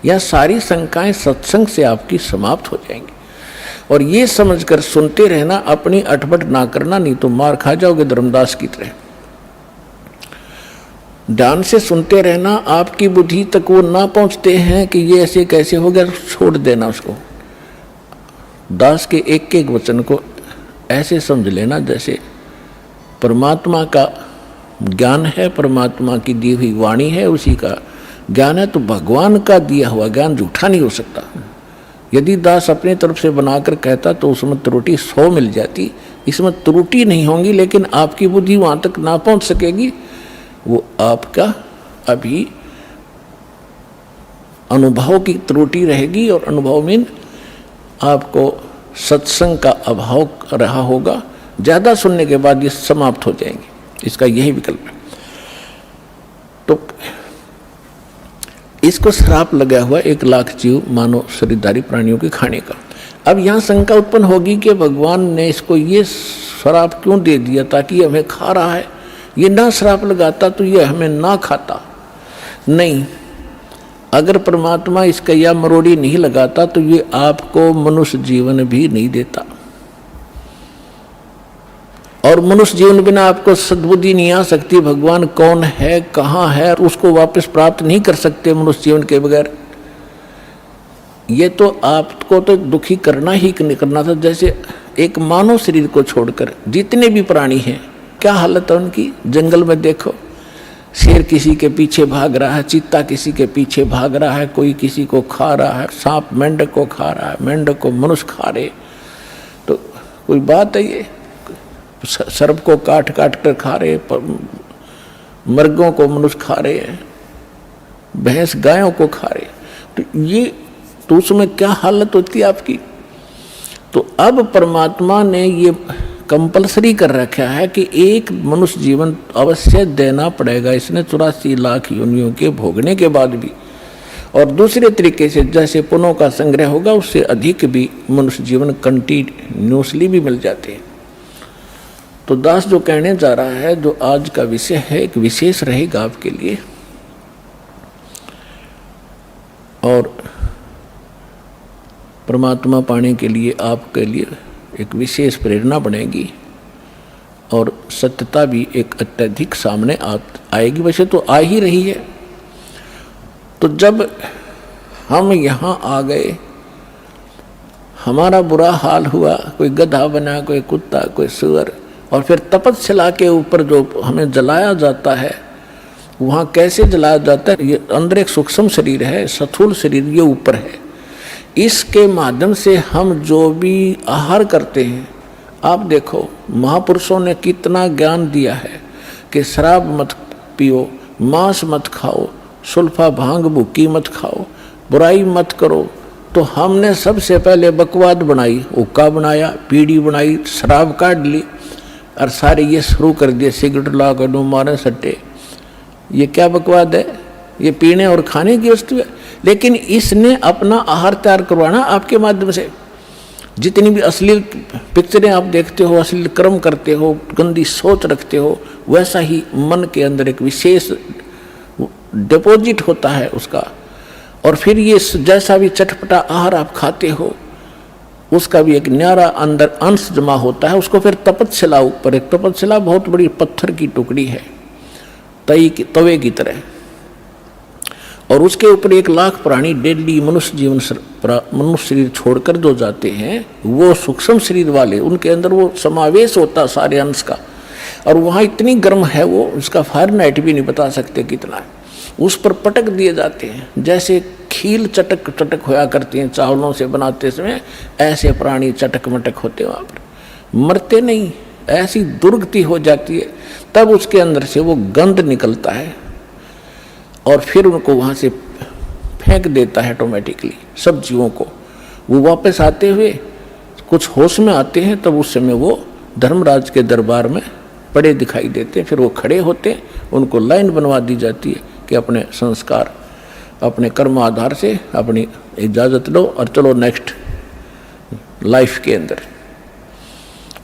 यह सारी शंकाएं सत्संग से आपकी समाप्त हो जाएंगी। और ये समझकर सुनते रहना, अपनी अटपट ना करना, नहीं तो मार खा जाओगे धर्मदास की तरह। ध्यान से सुनते रहना, आपकी बुद्धि तक वो ना पहुंचते हैं कि ये ऐसे कैसे हो गया, छोड़ देना उसको। दास के एक एक वचन को ऐसे समझ लेना जैसे परमात्मा का ज्ञान है, परमात्मा की दी हुई वाणी है, उसी का ज्ञान है। तो भगवान का दिया हुआ ज्ञान झूठा नहीं हो सकता। यदि दास अपनी तरफ से बनाकर कहता तो उसमें त्रुटि 100 मिल जाती, इसमें त्रुटि नहीं होंगी, लेकिन आपकी बुद्धि वहाँ तक ना पहुँच सकेगी। वो आपका अभी अनुभव की त्रुटि रहेगी, और अनुभव में आपको सत्संग का अभाव रहा होगा। ज़्यादा सुनने के बाद ये समाप्त हो जाएंगे, इसका यही विकल्प है। तो इसको श्राप लगा हुआ 1 लाख जीव मानव शरीरधारी प्राणियों के खाने का। अब यहाँ शंका उत्पन्न होगी कि भगवान ने इसको ये श्राप क्यों दे दिया, ताकि ये हमें खा रहा है। ये ना श्राप लगाता तो ये हमें ना खाता। नहीं, अगर परमात्मा इसका या मरोड़ी नहीं लगाता तो ये आपको मनुष्य जीवन भी नहीं देता, और मनुष्य जीवन बिना आपको सद्बुद्धि नहीं आ सकती। भगवान कौन है, कहाँ है, उसको वापस प्राप्त नहीं कर सकते मनुष्य जीवन के बगैर। ये तो आपको तो दुखी करना ही करना था। जैसे एक मानव शरीर को छोड़कर जितने भी प्राणी हैं, क्या हालत है उनकी। जंगल में देखो, शेर किसी के पीछे भाग रहा है, चीता किसी के पीछे भाग रहा है, कोई किसी को खा रहा है, सांप मेंढक को खा रहा है, मेंढक को मनुष्य खा रहे। तो कोई बात है ये, सर्प को काट काट कर खा रहे, मर्गों को मनुष्य खा रहे हैं, भैंस गायों को खा रहे। तो ये तो उसमें क्या हालत होती है आपकी। तो अब परमात्मा ने ये कंपलसरी कर रखा है कि एक मनुष्य जीवन अवश्य देना पड़ेगा इसने 84 लाख योनियों के भोगने के बाद भी। और दूसरे तरीके से जैसे पुण्यों का संग्रह होगा, उससे अधिक भी मनुष्य जीवन कंटिन्यूसली भी मिल जाते हैं। तो दास जो कहने जा रहा है, जो आज का विषय है, एक विशेष रहेगा आपके लिए, और परमात्मा पाने के लिए आपके लिए एक विशेष प्रेरणा बनेगी, और सत्यता भी एक अत्यधिक सामने आएगी। वैसे तो आ ही रही है। तो जब हम यहाँ आ गए, हमारा बुरा हाल हुआ, कोई गधा बना, कोई कुत्ता, कोई सुअर, और फिर तपस्या के ऊपर जो हमें जलाया जाता है, वहाँ कैसे जलाया जाता है। ये अंदर एक सूक्ष्म शरीर है, स्थूल शरीर ये ऊपर है। इसके माध्यम से हम जो भी आहार करते हैं, आप देखो महापुरुषों ने कितना ज्ञान दिया है कि शराब मत पियो, मांस मत खाओ, सुल्फा भांग भुक्की मत खाओ, बुराई मत करो। तो हमने सबसे पहले बकवाद बनाई, हुक्का बनाया, बीड़ी बनाई, शराब काट ली, और सारे ये शुरू कर दिए, सिगरेट ला कर दो, मारे सट्टे। ये क्या बकवाद है, ये पीने और खाने की वस्तु है। लेकिन इसने अपना आहार तैयार करवाना आपके माध्यम से। जितनी भी अश्लील पिक्चरें आप देखते हो, अश्लील कर्म करते हो, गंदी सोच रखते हो, वैसा ही मन के अंदर एक विशेष डिपॉजिट होता है उसका। और फिर ये जैसा भी चटपटा आहार आप खाते हो, उसका भी एक न्यारा अंदर अंश जमा होता है। उसको फिर तपस्या ऊपर, एक तपस्या बहुत बड़ी पत्थर की टुकड़ी है, तवे की तरह, और उसके ऊपर 1 लाख प्राणी डेली मनुष्य जीवन मनुष्य शरीर छोड़कर जो जाते हैं, वो सूक्ष्म शरीर वाले, उनके अंदर वो समावेश होता सारे अंश का। और वहाँ इतनी गर्म है वो, उसका फारेनहाइट भी नहीं बता सकते कितना है। उस पर पटक दिए जाते हैं, जैसे खील चटक चटक होया करती हैं चावलों से बनाते समय, ऐसे प्राणी चटक मटक होते वहाँ पर, मरते नहीं, ऐसी दुर्गति हो जाती है। तब उसके अंदर से वो गंध निकलता है, और फिर उनको वहाँ से फेंक देता है ऑटोमेटिकली सब जीवों को। वो वापस आते हुए कुछ होश में आते हैं, तब उस समय वो धर्मराज के दरबार में पड़े दिखाई देते हैं। फिर वो खड़े होते हैं, उनको लाइन बनवा दी जाती है कि अपने संस्कार, अपने कर्म आधार से अपनी इजाज़त लो और चलो नेक्स्ट लाइफ के अंदर।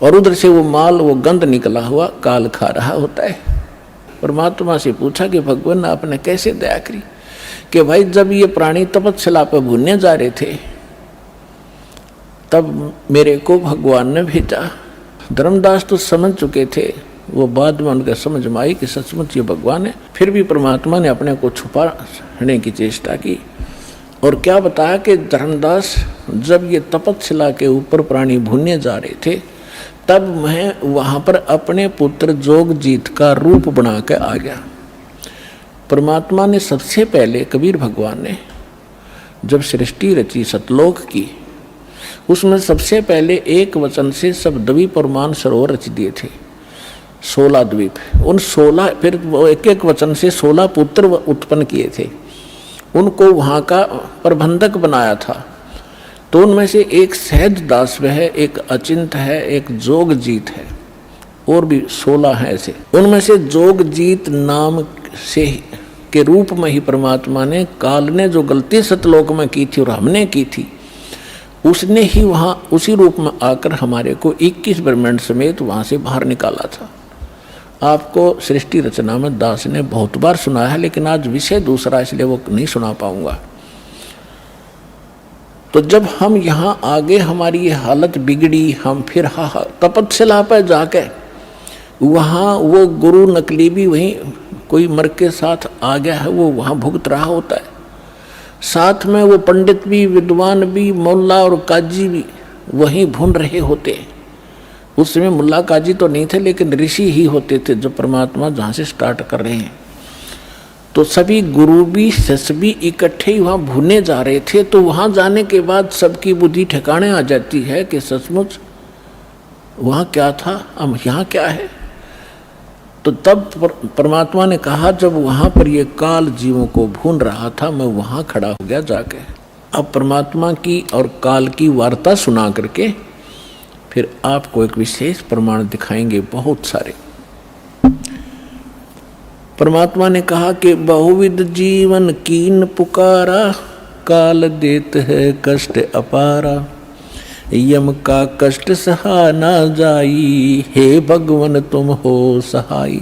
और उधर से वो माल, वो गंध निकला हुआ काल खा रहा होता है। परमात्मा से पूछा कि भगवान आपने कैसे दया करी। कि भाई जब ये प्राणी तपस्या पर भूनने जा रहे थे तब मेरे को भगवान ने भेजा। धर्मदास तो समझ चुके थे, वो बाद में उनका समझ में आई कि सचमुच ये भगवान है। फिर भी परमात्मा ने अपने को छुपाने की चेष्टा की और क्या बताया कि धर्मदास जब ये तपस्या के ऊपर प्राणी भूनने जा रहे थे तब मैं वहाँ पर अपने पुत्र जोगजीत का रूप बना के आ गया। परमात्मा ने सबसे पहले, कबीर भगवान ने जब सृष्टि रची सतलोक की, उसमें सबसे पहले एक वचन से सब द्वीप और मानसरोवर रच दिए थे, 16 द्वीप। उन 16 फिर वो एक एक वचन से 16 पुत्र उत्पन्न किए थे, उनको वहाँ का प्रबंधक बनाया था। तो उनमें से एक सहज दास है, एक अचिंत है, एक जोगजीत है, और भी 16 हैं ऐसे। उनमें से जोगजीत नाम से के रूप में ही परमात्मा ने, काल ने जो गलती सतलोक में की थी और हमने की थी, उसने ही वहाँ उसी रूप में आकर हमारे को 21 ब्रह्मांड समेत वहाँ से बाहर निकाला था। आपको सृष्टि रचना में दास ने बहुत बार सुनाया है, लेकिन आज विषय दूसरा इसलिए वो नहीं सुना पाऊंगा। तो जब हम यहाँ आगे हमारी ये हालत बिगड़ी, हम फिर तपस्या पर जाके वहाँ वो गुरु नकली भी वहीं कोई मर के साथ आ गया है, वो वहाँ भुगत रहा होता है। साथ में वो पंडित भी, विद्वान भी, मुल्ला और काजी भी वहीं भून रहे होते। उस समय मुल्ला काजी तो नहीं थे, लेकिन ऋषि ही होते थे जो परमात्मा जहाँ से स्टार्ट कर रहे हैं। तो सभी गुरु भी, शिष्य भी इकट्ठे ही वहाँ भूने जा रहे थे। तो वहाँ जाने के बाद सबकी बुद्धि ठिकाने आ जाती है कि सचमुच वहाँ क्या था, अब यहाँ क्या है। तो तब परमात्मा ने कहा, जब वहाँ पर ये काल जीवों को भून रहा था, मैं वहाँ खड़ा हो गया जाके। अब परमात्मा की और काल की वार्ता सुना करके फिर आपको एक विशेष प्रमाण दिखाएंगे, बहुत सारे। परमात्मा ने कहा कि बहुविध जीवन कीन पुकारा, काल देत है कष्ट अपारा, यम का कष्ट सहा ना जाई, हे भगवन तुम हो सहाई।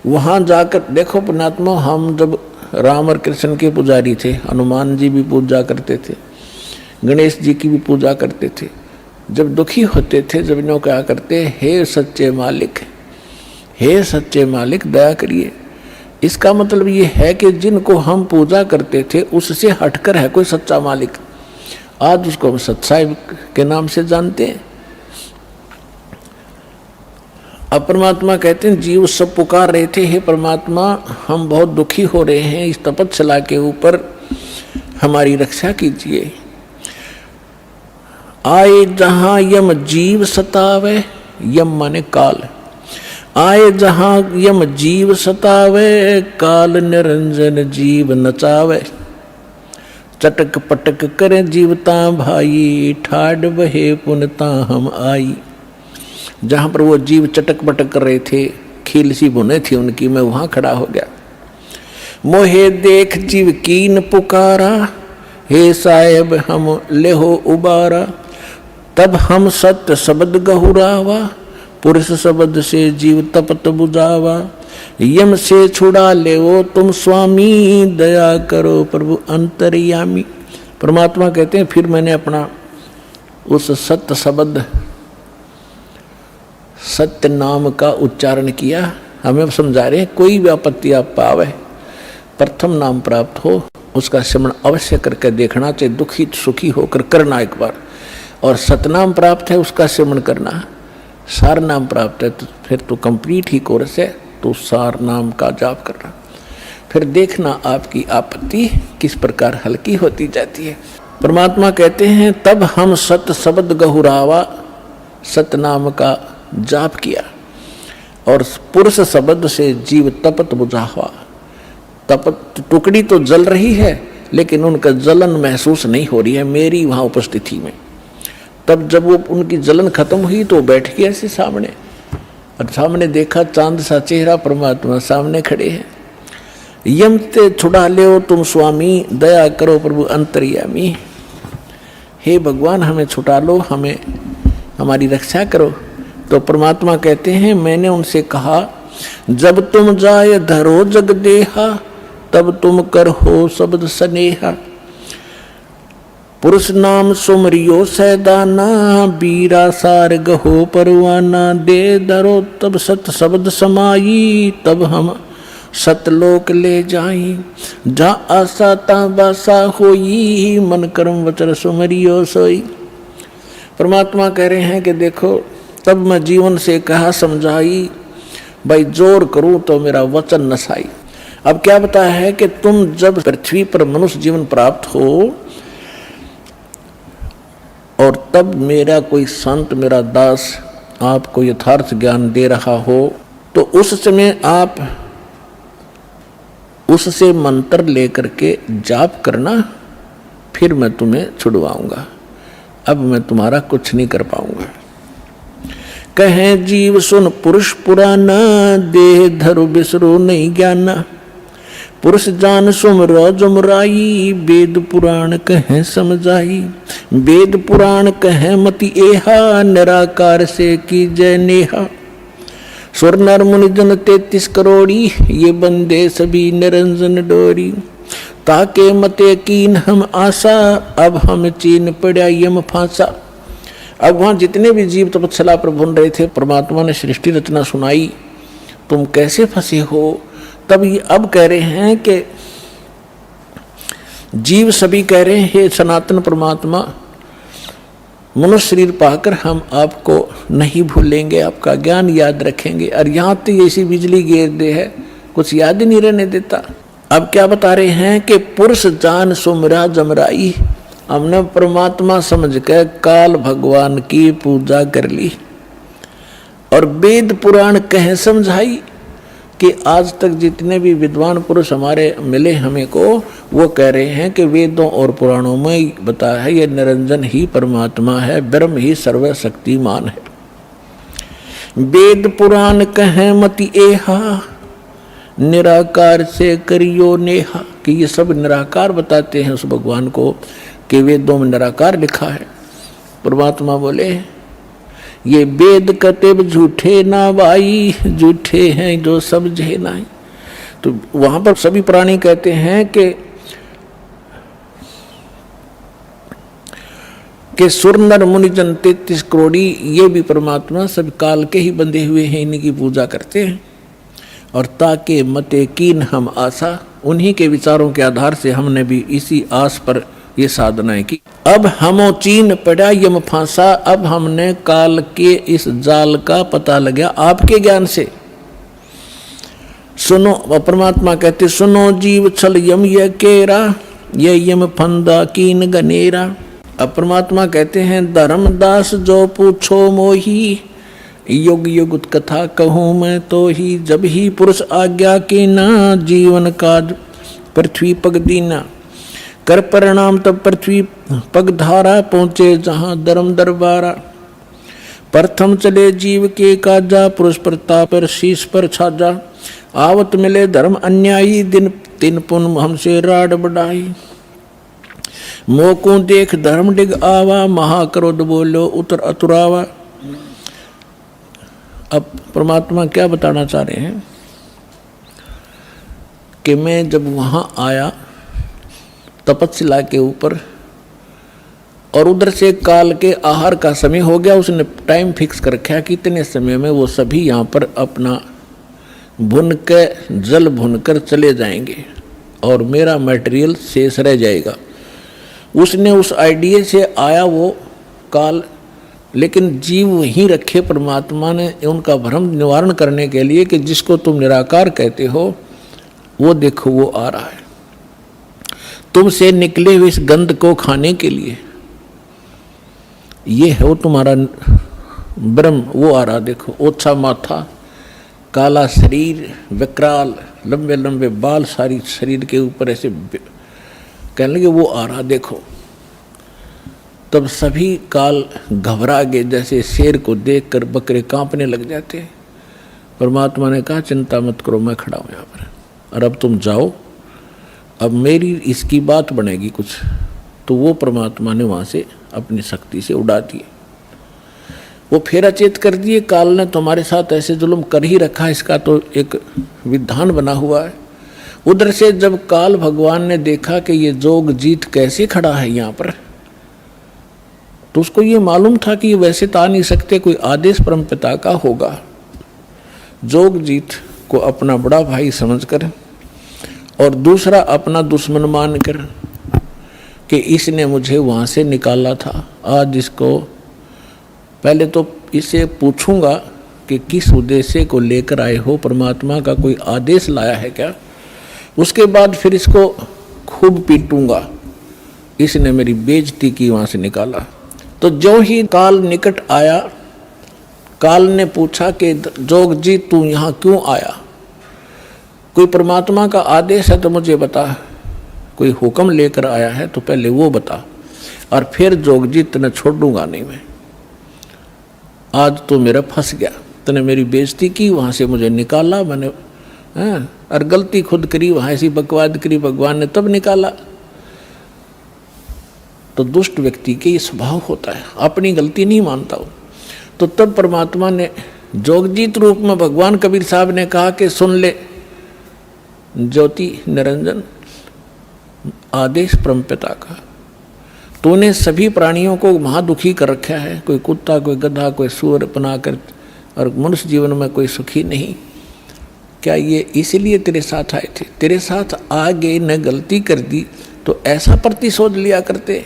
वहाँ जाकर देखो परमात्मा, हम जब राम और कृष्ण के पुजारी थे, हनुमान जी भी पूजा करते थे, गणेश जी की भी पूजा करते थे। जब दुखी होते थे, जब इन्हों क्या करते, हे सच्चे मालिक, हे सच्चे मालिक दया करिए। इसका मतलब ये है कि जिनको हम पूजा करते थे उससे हटकर है कोई सच्चा मालिक। आज उसको हम सच्चाई के नाम से जानते हैं। अब परमात्मा कहते हैं, जीव सब पुकार रहे थे, हे परमात्मा हम बहुत दुखी हो रहे हैं, इस तपस्या के ऊपर हमारी रक्षा कीजिए। आए जहां यम जीव सतावे, यम माने काल, आए जहां यम जीव सतावे, काल निरंजन जीव नचावे। चटक पटक करे जीवता भाई, ठाड बहे पुनता हम आई। जहां पर वो जीव चटक पटक कर रहे थे, खील सी बुने थी उनकी, मैं वहां खड़ा हो गया। मोहे देख जीव कीन पुकारा, हे साहेब हम लेहो उबारा। तब हम सत्य शब्द गहुरावा, पुरुष शब्द से जीव तपत बुझावा। यम से छुड़ा ले वो तुम स्वामी, दया करो प्रभु अंतर्यामी। परमात्मा कहते हैं, फिर मैंने अपना उस सत्य शब्द, सत्य नाम का उच्चारण किया। हमें समझा रहे हैं, कोई भी आपत्ति आप पावे, प्रथम नाम प्राप्त हो उसका श्रवण अवश्य करके देखना चाहिए, दुखी सुखी होकर करना एक बार। और सतनाम प्राप्त है उसका श्रवण करना। सार नाम प्राप्त है तो फिर तो कंप्लीट ही कोर्स है, तो सार नाम का जाप करना। फिर देखना आपकी आपत्ति किस प्रकार हल्की होती जाती है। परमात्मा कहते हैं, तब हम सत शब्द गहुरावा, सतनाम का जाप किया, और पुरुष शब्द से जीव तपत बुझावा। तपत टुकड़ी तो जल रही है, लेकिन उनका जलन महसूस नहीं हो रही है मेरी वहाँ उपस्थिति में। तब जब वो उनकी जलन खत्म हुई तो बैठ गए ऐसे सामने, और सामने देखा चांद सा चेहरा, परमात्मा सामने खड़े हैं। यम ते छुड़ा ले तुम स्वामी, दया करो प्रभु अंतर्यामी। हे भगवान हमें छुटा लो, हमें हमारी रक्षा करो। तो परमात्मा कहते हैं, मैंने उनसे कहा, जब तुम जाए धरो जग देहा, तब तुम कर हो शब्द स्नेहा। पुरुष नाम सुमरियो सैदाना, बीरा सार गहो परवाना। दे धरो तब सत शब्द समाई, तब हम सतलोक ले जाई। जा आशा ता बासा होई, मन कर्म वचन सुमरियो सोई। परमात्मा कह रहे हैं कि देखो तब मैं जीवन से कहा समझाई, भाई जोर करूं तो मेरा वचन नसाई। अब क्या बताया है कि तुम जब पृथ्वी पर मनुष्य जीवन प्राप्त हो और तब मेरा कोई संत, मेरा दास आपको यथार्थ ज्ञान दे रहा हो, तो उस समय आप उससे मंत्र लेकर के जाप करना, फिर मैं तुम्हें छुड़वाऊंगा। अब मैं तुम्हारा कुछ नहीं कर पाऊंगा। कहे जीव सुन पुरुष पुराना, देह धरु बिसरो नहीं ज्ञाना। पुरुष जान सुमरो जुमराई, वेद पुराण कहे समझाई। वेद पुराण कहे मति एहा, निराकार से की जय नेहा। स्वर नर मुनि जन 33 करोड़ी, ये बंदे सभी निरंजन डोरी। ताके मते कीन हम आशा, अब हम चीन पड़ा यम फांसा। अब वहां जितने भी जीव तपस्या पर भून रहे थे, परमात्मा ने सृष्टि रचना सुनाई, तुम कैसे फंसे हो। तब ये अब कह रहे हैं कि जीव सभी कह रहे हैं, हे सनातन परमात्मा, मनुष्य शरीर पाकर हम आपको नहीं भूलेंगे, आपका ज्ञान याद रखेंगे। और यहाँ तो ऐसी बिजली गिर दे है, कुछ याद ही नहीं रहने देता। अब क्या बता रहे हैं कि पुरुष जान सुमरा जमराई। हमने परमात्मा समझ के काल भगवान की पूजा कर ली और वेद पुराण कह समझाई कि आज तक जितने भी विद्वान पुरुष हमारे मिले हमें को, वो कह रहे हैं कि वेदों और पुराणों में बताया है ये निरंजन ही परमात्मा है, ब्रह्म ही सर्वशक्तिमान है। वेद पुराण कहे मति एहा, निराकार से करियो नेहा। कि ये सब निराकार बताते हैं उस भगवान को, कि वेदों में निराकार लिखा है। परमात्मा बोले ये वेद कतेब झूठे ना भाई, झूठे हैं जो समझे ना। तो वहां पर सभी प्राणी कहते हैं कि सुर नर मुनि जन 33 करोड़ी, ये भी परमात्मा सब काल के ही बंधे हुए हैं, इन्हीं की पूजा करते हैं। और ताके मते कीन हम आशा, उन्हीं के विचारों के आधार से हमने भी इसी आस पर ये साधनाएं की। अब हमो चीन पड़ा यम फांसा, अब हमने काल के इस जाल का पता लगा आपके ज्ञान से। सुनो, परमात्मा कहते सुनो जीव छल यम ये केरा, ये यम फंदा कीन गनेरा। अब परमात्मा कहते हैं धर्मदास जो पूछो मोही, युग युग कथा कहूँ मैं तो ही। जब ही पुरुष आज्ञा की ना, जीवन काज पृथ्वी पग दीना। कर परिणाम तब पृथ्वी पग धारा, पहुँचे जहाँ धर्म दरबारा। प्रथम चले जीव के काजा, पुरुष प्रताप पर शीश पर छाजा। आवत मिले धर्म अन्यायी, दिन तीन पुन हमसे राड बढ़ाई। मोको देख धर्म डिग आवा, महाक्रोध बोलो उतर अतुरावा। अब परमात्मा क्या बताना चाह रहे हैं कि मैं जब वहां आया तपस्या के ऊपर, और उधर से काल के आहार का समय हो गया, उसने टाइम फिक्स कर रखा कि इतने समय में वो सभी यहाँ पर अपना भुन के जल भुनकर चले जाएंगे और मेरा मटेरियल शेष रह जाएगा। उसने उस आइडिया से आया वो काल, लेकिन जीव वहीं रखे परमात्मा ने उनका भ्रम निवारण करने के लिए कि जिसको तुम निराकार कहते हो वो देखो वो आ रहा है तुमसे निकले हुए इस गंध को खाने के लिए। ये है वो तुम्हारा ब्रह्म, वो आ रहा देखो। ओछा माथा, काला शरीर, विकराल, लंबे लंबे बाल सारी शरीर के ऊपर ऐसे कहने लगे वो आ रहा देखो। तब सभी काल घबरा गए, जैसे शेर को देखकर बकरे कांपने लग जाते हैं। परमात्मा ने कहा चिंता मत करो, मैं खड़ा हूँ यहाँ पर, और अब तुम जाओ, अब मेरी इसकी बात बनेगी कुछ। तो वो परमात्मा ने वहाँ से अपनी शक्ति से उड़ा दिए, वो फिर अचेत कर दिए। काल ने तुम्हारे साथ ऐसे जुल्म कर ही रखा, इसका तो एक विधान बना हुआ है। उधर से जब काल भगवान ने देखा कि ये जोग जीत कैसे खड़ा है यहाँ पर, तो उसको ये मालूम था कि ये वैसे तो आ नहीं सकते, कोई आदेश परमपिता का होगा। जोग जीत को अपना बड़ा भाई समझकर और दूसरा अपना दुश्मन मानकर कि इसने मुझे वहाँ से निकाला था, आज इसको पहले तो इसे पूछूंगा कि किस उद्देश्य को लेकर आए हो, परमात्मा का कोई आदेश लाया है क्या, उसके बाद फिर इसको खूब पीटूंगा, इसने मेरी बेइज्जती की, वहाँ से निकाला। तो जो ही काल निकट आया, काल ने पूछा कि जोग जी तू यहाँ क्यों आया, कोई परमात्मा का आदेश है तो मुझे बता, कोई हुक्म लेकर आया है तो पहले वो बता, और फिर जोग जी तने छोड़ूंगा नहीं मैं, आज तो मेरा फंस गया, तने मेरी बेइज्जती की, वहाँ से मुझे निकाला मैंने, और गलती खुद करी, वहाँ ऐसी बकवाद करी, भगवान ने तब निकाला। तो दुष्ट व्यक्ति के ये स्वभाव होता है, अपनी गलती नहीं मानता हो। तो तब परमात्मा ने जोगजीत रूप में भगवान कबीर साहब ने कहा कि सुन ले ज्योति निरंजन, आदेश परमपिता का, तूने सभी प्राणियों को महादुखी कर रखा है, कोई कुत्ता, कोई गधा, कोई सूअर बनाकर, और मनुष्य जीवन में कोई सुखी नहीं। क्या ये इसलिए तेरे साथ आए थे? तेरे साथ आ गए, न गलती कर दी तो ऐसा प्रतिशोध लिया करते।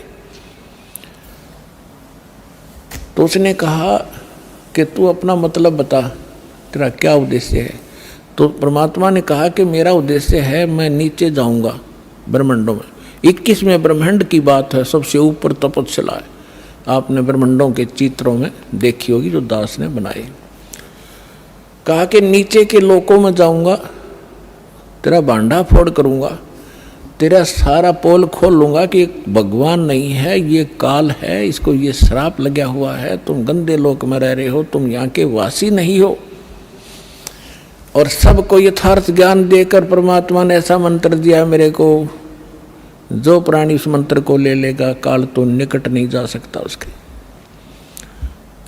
तो उसने कहा कि तू अपना मतलब बता, तेरा क्या उद्देश्य है? तो परमात्मा ने कहा कि मेरा उद्देश्य है, मैं नीचे जाऊंगा ब्रह्मांडों में। 21वें ब्रह्मांड की बात है, सबसे ऊपर तपस्या है, आपने ब्रह्मांडों के चित्रों में देखी होगी जो दास ने बनाए। कहा कि नीचे के लोकों में जाऊंगा, तेरा भांडा फोड़ करूंगा, तेरा सारा पोल खोल लूंगा कि भगवान नहीं है, ये काल है, इसको ये श्राप लगा हुआ है, तुम गंदे लोक में रह रहे हो, तुम यहाँ के वासी नहीं हो। और सबको यथार्थ ज्ञान देकर परमात्मा ने ऐसा मंत्र दिया मेरे को, जो प्राणी उस मंत्र को ले लेगा काल तो निकट नहीं जा सकता उसके।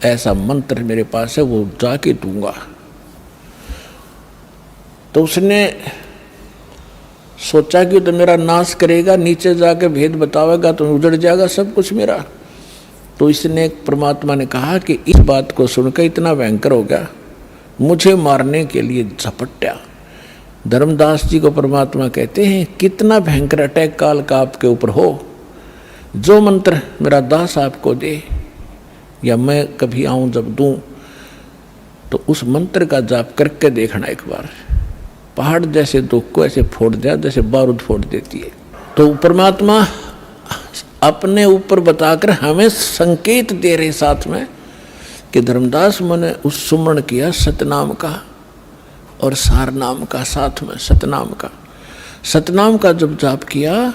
ऐसा मंत्र मेरे पास है, वो जाके दूंगा। तो उसने सोचा कि तो मेरा नाश करेगा, नीचे जाके भेद बतावेगा तो उजड़ जाएगा सब कुछ मेरा। तो इसने परमात्मा ने कहा कि इस बात को सुनकर इतना भयंकर हो गया, मुझे मारने के लिए झपट्या। धर्मदास जी को परमात्मा कहते हैं कितना भयंकर अटैक काल का आपके ऊपर हो, जो मंत्र मेरा दास आपको दे या मैं कभी आऊं जब दूं, तो उस मंत्र का जाप करके देखना एक बार, पहाड़ जैसे दुख को ऐसे फोड़ दिया जैसे बारूद फोड़ देती है। तो परमात्मा अपने ऊपर बताकर हमें संकेत दे रहे साथ में कि धर्मदास मैंने उस सुमरण किया सतनाम का और सार नाम का, साथ में सतनाम का। सतनाम का जब जाप किया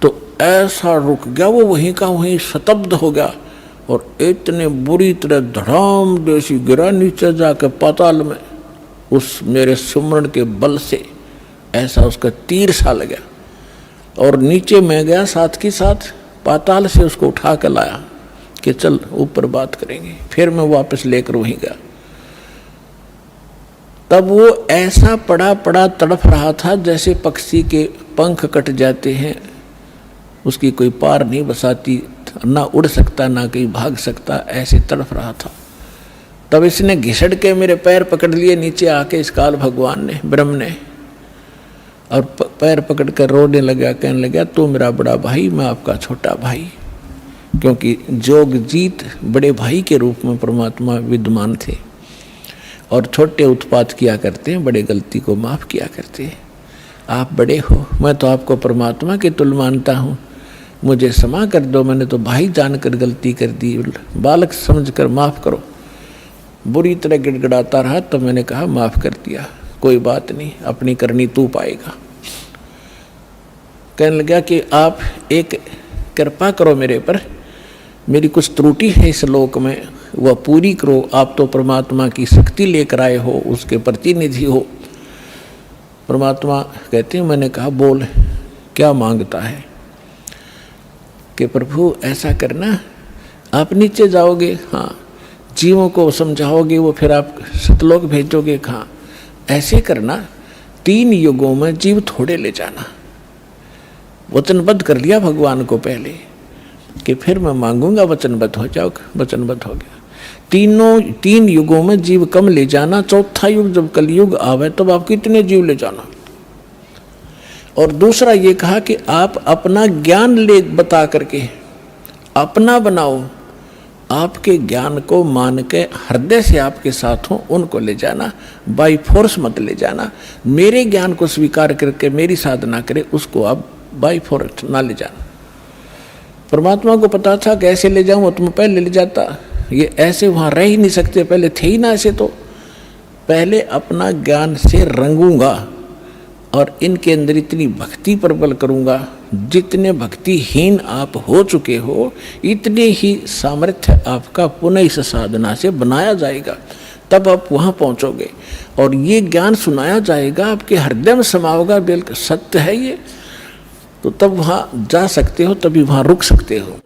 तो ऐसा रुक गया वो, वहीं का वहीं स्तब्ध हो गया और इतने बुरी तरह धड़ाम जैसी गिरा नीचे जाकर पाताल में, उस मेरे सुमरण के बल से ऐसा उसका तीर सा लगा और नीचे मैं गया, साथ के साथ पाताल से उसको उठा कर लाया कि चल ऊपर बात करेंगे। फिर मैं वापस लेकर वहीं गया। तब वो ऐसा पड़ा पड़ा तड़फ रहा था जैसे पक्षी के पंख कट जाते हैं, उसकी कोई पार नहीं बसाती, ना उड़ सकता ना कहीं भाग सकता, ऐसे तड़फ रहा था। तब इसने घिसड़ के मेरे पैर पकड़ लिए नीचे आके, इस काल भगवान ने, ब्रह्म ने, और पैर पकड़ कर रोने लगा, कहने लगा तू मेरा बड़ा भाई, मैं आपका छोटा भाई। क्योंकि जोगजीत बड़े भाई के रूप में परमात्मा विद्यमान थे और छोटे उत्पात किया करते हैं, बड़े गलती को माफ़ किया करते हैं। आप बड़े हो, मैं तो आपको परमात्मा के तुल्य मानता हूँ, मुझे क्षमा कर दो, मैंने तो भाई जानकर गलती कर दी, बालक समझकर माफ़ करो। बुरी तरह गिड़गिड़ाता रहा, तब मैंने कहा माफ़ कर दिया, कोई बात नहीं, अपनी करनी तू पाएगा। कहने लगा कि आप एक कृपा करो मेरे पर, मेरी कुछ त्रुटि है इस लोक में, वह पूरी करो। आप तो परमात्मा की शक्ति लेकर आए हो, उसके प्रतिनिधि हो। परमात्मा कहते हैं, मैंने कहा बोल क्या मांगता है? कि प्रभु ऐसा करना, आप नीचे जाओगे, हाँ, जीवों को समझाओगे, वो फिर आप सतलोक भेजोगे, हाँ, ऐसे करना 3 युगों में जीव थोड़े ले जाना। वचनबद्ध कर लिया भगवान को पहले कि फिर मैं मांगूंगा, वचनबद्ध हो जाओ, वचनबद्ध हो गया। 3 युगों में जीव कम ले जाना, चौथा युग जब कलयुग आवे तब आप कितने जीव ले जाना। और दूसरा ये कहा कि आप अपना ज्ञान ले बता करके अपना बनाओ, आपके ज्ञान को मान के हृदय से आपके साथ हो उनको ले जाना, बाई फोर्स मत ले जाना। मेरे ज्ञान को स्वीकार करके मेरी साधना करे उसको आप बाई फोर्स ना ले जाना। परमात्मा को पता था कैसे ले जाऊं, तुम पहले ले जाता। ये ऐसे वहाँ रह ही नहीं सकते, पहले थे ही ना ऐसे। तो पहले अपना ज्ञान से रंगूंगा और इनके अंदर इतनी भक्ति प्रबल करूंगा, जितने भक्तिहीन आप हो चुके हो इतने ही सामर्थ्य आपका पुनः इस साधना से बनाया जाएगा, तब आप वहाँ पहुँचोगे। और ये ज्ञान सुनाया जाएगा, आपके हृदय में समाओगा, बिल्कुल सत्य है ये, तो तब वहाँ जा सकते हो, तभी वहाँ रुक सकते हो।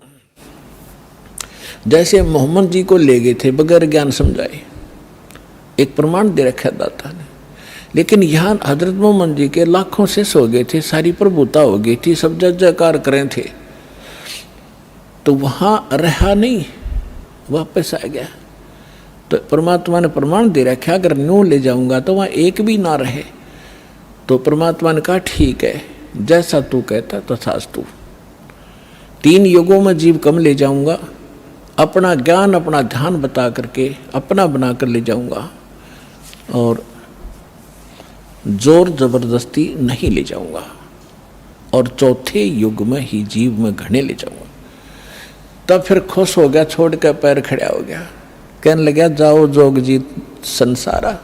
जैसे मोहम्मद जी को ले गए थे बगैर ज्ञान समझाए, एक प्रमाण दे रखा दाता ने, लेकिन यहाँ हजरत मोहम्मद जी के लाखों से सो गए थे, सारी प्रभुता हो गई थी, सब जय जयकार करें थे, तो वहाँ रहा नहीं, वापस आ गया। तो परमात्मा ने प्रमाण दे रखा अगर न्यू ले जाऊंगा तो वहाँ एक भी ना रहे। तो परमात्मा ने कहा ठीक है, जैसा तू कहता तथास्तु। 3 युगों में जीव कम ले जाऊंगा, अपना ज्ञान अपना ध्यान बता करके अपना बना कर ले जाऊंगा, और जोर जबरदस्ती नहीं ले जाऊंगा, और चौथे युग में ही जीव में घने ले जाऊंगा। तब फिर खुश हो गया, छोड़ कर पैर खड़ा हो गया, कहने लगा जाओ जोग जीत संसारा,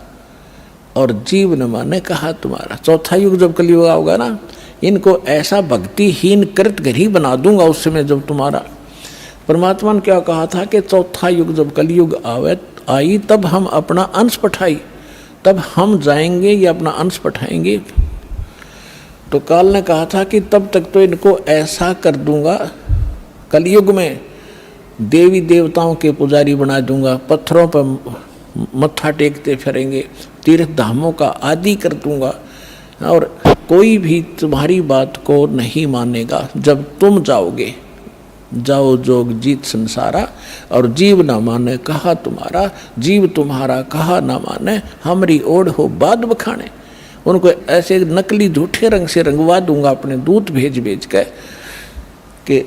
और जीव न माने कहा तुम्हारा। चौथा युग जब कलयुग होगा ना, इनको ऐसा भक्तिहीन कृत घरी बना दूंगा उस समय जब तुम्हारा। परमात्मा ने क्या कहा था कि चौथा युग जब कलयुग आई तब हम अपना अंश पठाई, तब हम जाएंगे या अपना अंश पठाएंगे। तो काल ने कहा था कि तब तक तो इनको ऐसा कर दूंगा, कलयुग में देवी देवताओं के पुजारी बना दूंगा, पत्थरों पर मत्था टेकते फिरेंगे, तीर्थ धामों का आदि कर दूंगा, और कोई भी तुम्हारी बात को नहीं मानेगा। जब तुम जाओगे, जाओ जोग जीत संसारा, और जीव न माने कहा तुम्हारा, जीव तुम्हारा कहा न माने, हमारी ओढ़ हो बाद बखाने। उनको ऐसे नकली झूठे रंग से रंगवा दूंगा अपने दूत भेज भेज के कि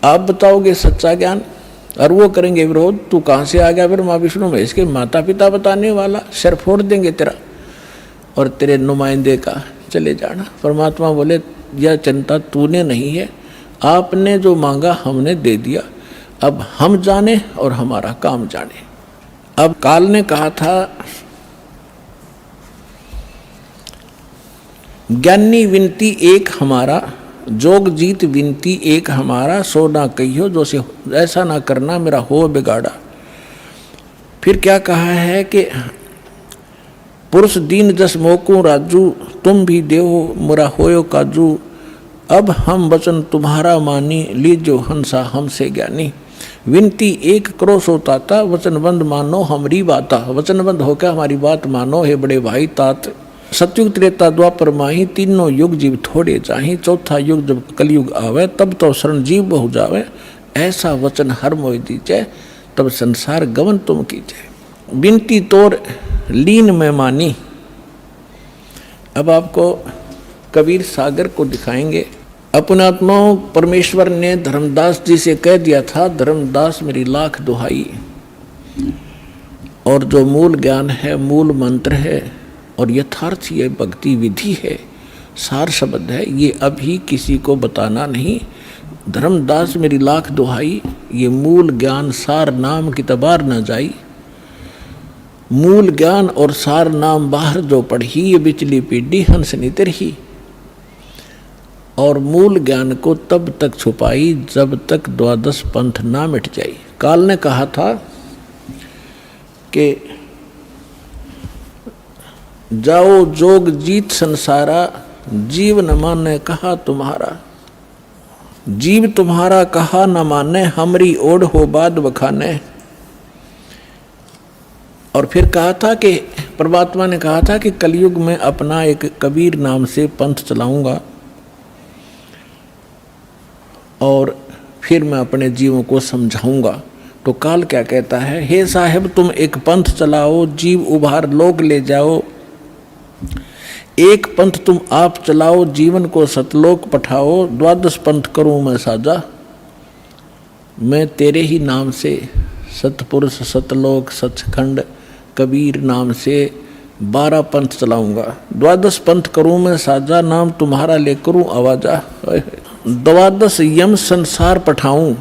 आप बताओगे सच्चा ज्ञान, और वो करेंगे विरोध। तू कहाँ से आ गया फिर माँ विष्णु महेश के माता पिता बताने वाला, सिर फोड़ देंगे तेरा और तेरे नुमाइंदे का, चले जाना। परमात्मा बोले यह चिंता तूने नहीं है, आपने जो मांगा हमने दे दिया, अब हम जाने और हमारा काम जाने। अब काल ने कहा था ज्ञानी विनती एक हमारा, जोग जीत विनती एक हमारा, सो ना कहियो जो से ऐसा ना करना मेरा हो बिगाड़ा। फिर क्या कहा है कि पुरुष दीन जस मोकू राजू, तुम भी देहो मुरा होयो काजू, अब हम वचन तुम्हारा मानी, लीजो हंसा हमसे ज्ञानी। विनती एक करो सो ताता, वचनबंद मानो हमारी बाता। वचनबंद होकर हमारी बात मानो हे बड़े भाई तात। सतयुग त्रेता द्वापर माही, तीनों युग जीव थोड़े चाही, चौथा युग जब कलयुग आवे तब तो शरण जीव बहु जावे। ऐसा वचन हर मोहि दीजे, तब संसार गमन तुम कीजे। बिनती तोर लीन में मानी। अब आपको कबीर सागर को दिखाएंगे। अपने आत्माओं परमेश्वर ने धर्मदास जी से कह दिया था, धर्मदास मेरी लाख दुहाई, और जो मूल ज्ञान है, मूल मंत्र है और यथार्थ ये भक्ति विधि है, सार शब्द है, ये अभी किसी को बताना नहीं। धर्मदास मेरी लाख दुहाई, ये मूल ज्ञान सार नाम की तबार न जाई। मूल ज्ञान और सार नाम बाहर जो पढ़ी, ये बिचली पीढ़ी हंस नितर ही। और मूल ज्ञान को तब तक छुपाई जब तक द्वादश पंथ ना मिट जाई। काल ने कहा था कि जाओ जोग जीत संसारा, जीव न माने कहा तुम्हारा। जीव तुम्हारा कहा न माने, हमरी ओढ़ हो बाद बखाने। और फिर कहा था कि परमात्मा ने कहा था कि कलयुग में अपना एक कबीर नाम से पंथ चलाऊंगा और फिर मैं अपने जीवों को समझाऊंगा। तो काल क्या कहता है, हे साहेब तुम एक पंथ चलाओ, जीव उभार लोक ले जाओ। एक पंथ तुम आप चलाओ, जीवन को सतलोक पठाओ। द्वादश पंथ करूं मैं साजा, मैं तेरे ही नाम से सतपुरुष सतलोक सचखंड कबीर नाम से 12 पंथ चलाऊंगा। द्वादश पंथ करूं मैं साजा, नाम तुम्हारा ले करूं आवाजा। द्वादश यम संसार पठाऊं,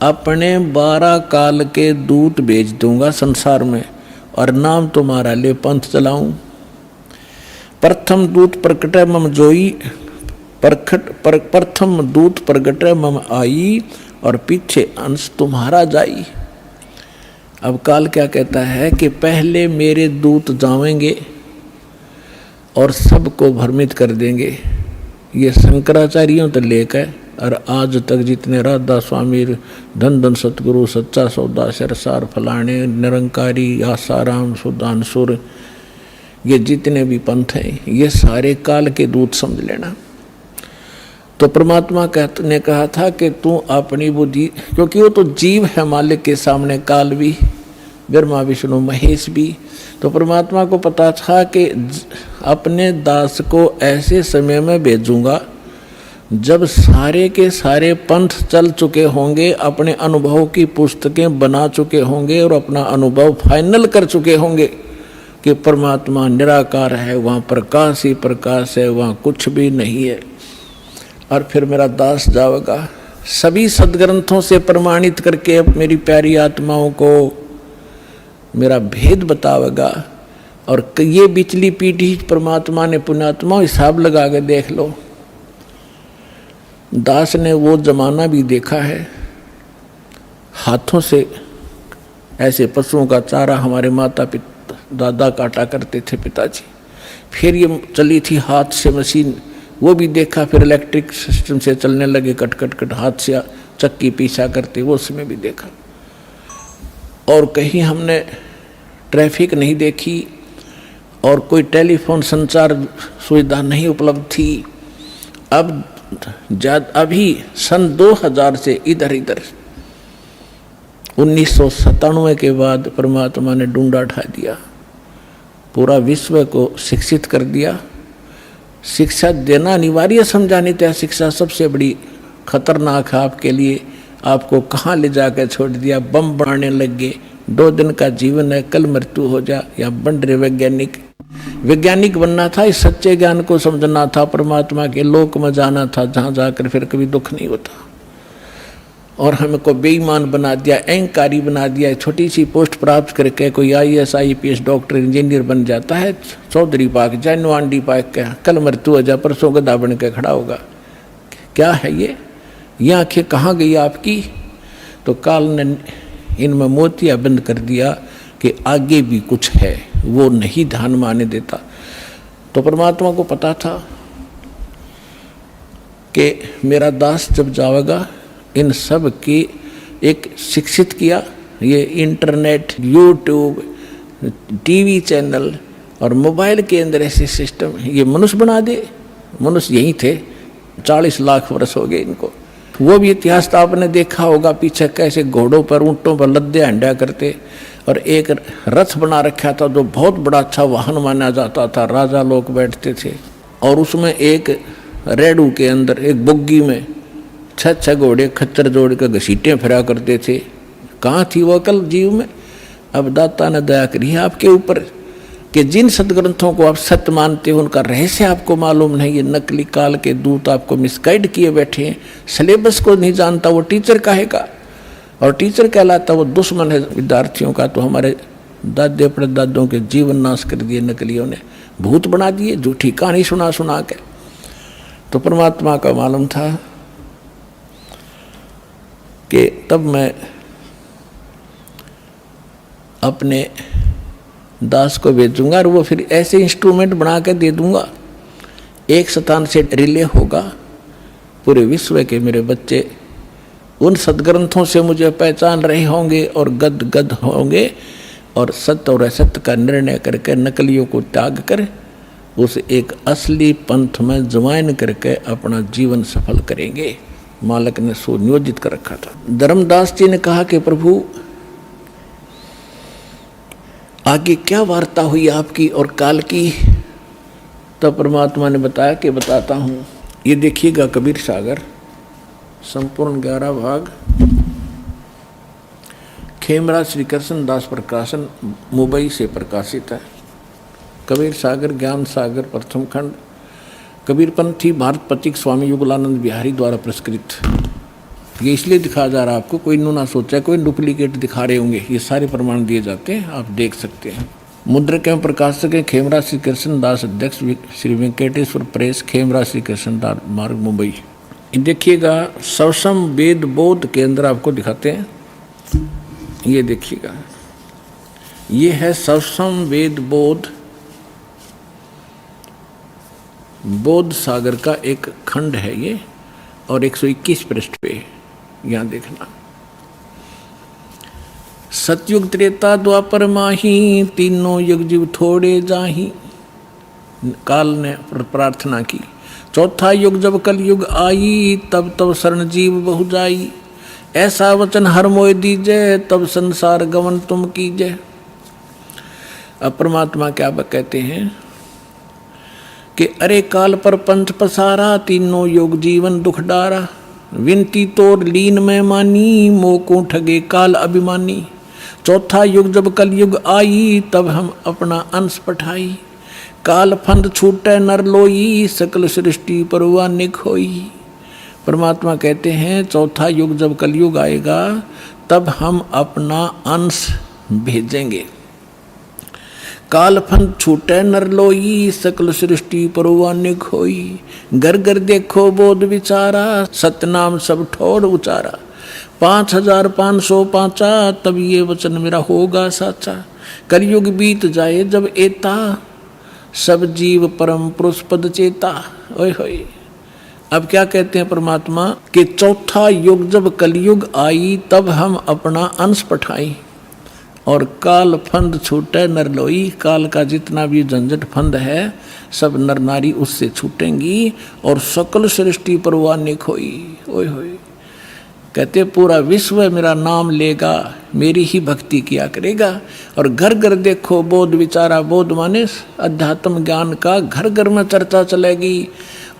अपने 12 काल के दूत भेज दूंगा संसार में, और नाम तुम्हारा ले पंथ चलाऊं। प्रथम दूत प्रकटे मम जोई, प्रथम दूत प्रगटे मम आई, और पीछे अंश तुम्हारा जाई। अब काल क्या कहता है कि पहले मेरे दूत जावेंगे और सबको भ्रमित कर देंगे। ये शंकराचार्यों तो लेकर और आज तक जितने राधा स्वामी, धन धन सतगुरु, सच्चा सौदा, सरसार फलाने, निरंकारी, आसाराम, सुदानसुर, ये जितने भी पंथ हैं ये सारे काल के दूत समझ लेना। तो परमात्मा ने कहा था कि तू अपनी बुद्धि, क्योंकि वो तो जीव है मालिक के सामने, काल भी, ब्रह्मा विष्णु महेश भी। तो परमात्मा को पता था कि अपने दास को ऐसे समय में भेजूंगा जब सारे के सारे पंथ चल चुके होंगे, अपने अनुभव की पुस्तकें बना चुके होंगे और अपना अनुभव फाइनल कर चुके होंगे कि परमात्मा निराकार है, वहाँ प्रकाश ही प्रकाश है, वहाँ कुछ भी नहीं है। और फिर मेरा दास जाएगा सभी सदग्रंथों से प्रमाणित करके मेरी प्यारी आत्माओं को मेरा भेद बतावेगा। और ये बिचली पीढ़ी परमात्मा ने पुण्यात्मा हिसाब लगा के देख लो, दास ने वो जमाना भी देखा है, हाथों से ऐसे पशुओं का चारा हमारे माता पिता दादा काटा करते थे पिताजी। फिर ये चली थी हाथ से मशीन, वो भी देखा। फिर इलेक्ट्रिक सिस्टम से चलने लगे, कट कट कट हाथ से चक्की पीछा करते, वो उसमें भी देखा। और कहीं हमने ट्रैफिक नहीं देखी और कोई टेलीफोन संचार सुविधा नहीं उपलब्ध थी। अब अभी सन 2000 से इधर 1997 के बाद परमात्मा ने डूंडा उठा दिया, पूरा विश्व को शिक्षित कर दिया। शिक्षा देना अनिवार्य समझा, नहीं तो शिक्षा सबसे बड़ी खतरनाक है आपके लिए। आपको कहाँ ले जाकर छोड़ दिया, बम बनाने लग गए। 2 दिन का जीवन है, कल मृत्यु हो जा। या बन रहे वैज्ञानिक बनना था, इस सच्चे ज्ञान को समझना था, परमात्मा के लोक में जाना था, जहाँ जाकर फिर कभी दुख नहीं होता। और हमको बेईमान बना दिया, अहंकारी बना दिया। छोटी सी पोस्ट प्राप्त करके कोई IAS IPS डॉक्टर इंजीनियर बन जाता है, चौधरी पाक जाए, नवांडी पाक के कल मृत्यु हो जाए, परसों गधा बन के खड़ा होगा। क्या है ये आंखें कहाँ गई आपकी? तो काल ने इनमें मोतिया बंद कर दिया कि आगे भी कुछ है, वो नहीं ध्यान माने देता। तो परमात्मा को पता था कि मेरा दास जब जाएगा, इन सब की एक शिक्षित किया। ये इंटरनेट, यूट्यूब, टीवी चैनल और मोबाइल के अंदर ऐसे सिस्टम ये मनुष्य बना दे। मनुष्य यही थे, 40 लाख वर्ष हो गए इनको। वो भी इतिहास तो आपने देखा होगा, पीछे कैसे घोड़ों पर, ऊँटों पर लद्दे हंडा करते, और एक रथ बना रखा था जो बहुत बड़ा अच्छा वाहन माना जाता था, राजा लोग बैठते थे। और उसमें एक रेडू के अंदर, एक बुग्गी में 6 घोड़े खच्चर जोड़ कर घसीटें फिरा करते थे। कहाँ थी वो अकल जीव में? अब दाता ने दया करी है आपके ऊपर कि जिन सदग्रंथों को आप सत्य मानते हो उनका रहस्य आपको मालूम नहीं। ये नकली काल के दूत आपको मिसगाइड किए बैठे हैं। सिलेबस को नहीं जानता वो टीचर कहेगा, और टीचर कहलाता वो दुश्मन है विद्यार्थियों का। तो हमारे दादे परदादों के जीवन नाश कर दिए नकलियों ने, भूत बना दिए, झूठी कहानी सुना सुना के। तो परमात्मा का मालूम था कि तब मैं अपने दास को भेजूंगा और वो फिर ऐसे इंस्ट्रूमेंट बना के दे दूंगा, एक स्थान से रिले होगा पूरे विश्व के मेरे बच्चे उन सदग्रंथों से मुझे पहचान रहे होंगे और गद गद होंगे। और सत्य और असत्य का निर्णय करके नकलियों को त्याग कर उस एक असली पंथ में ज्वाइन करके अपना जीवन सफल करेंगे। मालक ने सुनियोजित कर रखा था। धर्मदास जी ने कहा कि प्रभु आगे क्या वार्ता हुई आपकी और काल की? तो परमात्मा ने बताया कि बताता हूँ। ये देखिएगा कबीर सागर संपूर्ण 11 भाग, खेमराज श्री कृष्ण दास प्रकाशन मुंबई से प्रकाशित है। कबीर सागर ज्ञान सागर प्रथम खंड, कबीरपंथी भारत पथिक स्वामी युगलानंद बिहारी द्वारा पुरस्कृत। ये इसलिए दिखाया जा रहा है आपको, कोई ना सोचा कोई डुप्लीकेट दिखा रहे होंगे, ये सारे प्रमाण दिए जाते हैं, आप देख सकते हैं। मुद्रक एवं प्रकाशक है खेमराज श्री कृष्ण दास, अध्यक्ष श्री वेंकटेश्वर प्रेस, खेमराज श्री कृष्ण दास मार्ग मुंबई। देखिएगा सवसम वेद बोध के अंदर आपको दिखाते हैं, ये देखिएगा ये है सवसम वेद बोध, बोध सागर का एक खंड है ये, और 121 पृष्ठ पे यहाँ देखना। सतयुग त्रेता द्वापर माही, तीनों युग जीव थोड़े जाही। काल ने प्रार्थना की। चौथा युग जब कल युग आई, तब तब शरण जीव बहु जाई। ऐसा वचन हर मोय दीजय, तब संसार गमन तुम कीजय। अब परमात्मा क्या कहते हैं कि अरे काल पर पंथ पसारा, तीनों योग जीवन दुख डारा। विनती तोर लीन में मानी, मोको ठगे काल अभिमानी। चौथा युग जब कल युग आई, तब हम अपना अंश पठाई। काल फंद छूटे नर लोई, सकल सृष्टि परवा निक होई। परमात्मा कहते हैं चौथा युग जब कलयुग आएगा तब हम अपना अंश भेजेंगे। काल फंद छूटे नर लोई, सकल सृष्टि परवानिक होई। घर घर देखो बोध विचारा, सतनाम सब ठोड़ उचारा। 5505 तब ये वचन मेरा होगा साचा। कलयुग बीत जाए जब एता, सब जीव परम पुरुष पद चेता। ओए होए, अब क्या कहते हैं परमात्मा कि चौथा युग जब कलयुग आई, तब हम अपना अंश पठाई। और काल फंद छूटे नर लोई, काल का जितना भी झंझट फंद है सब नर नारी उससे छूटेंगी, और सकल सृष्टि परवानिक होई। ओए होए, कहते पूरा विश्व मेरा नाम लेगा, मेरी ही भक्ति किया करेगा। और घर घर देखो बोध विचारा, बोध माने अध्यात्म ज्ञान का घर घर में चर्चा चलेगी।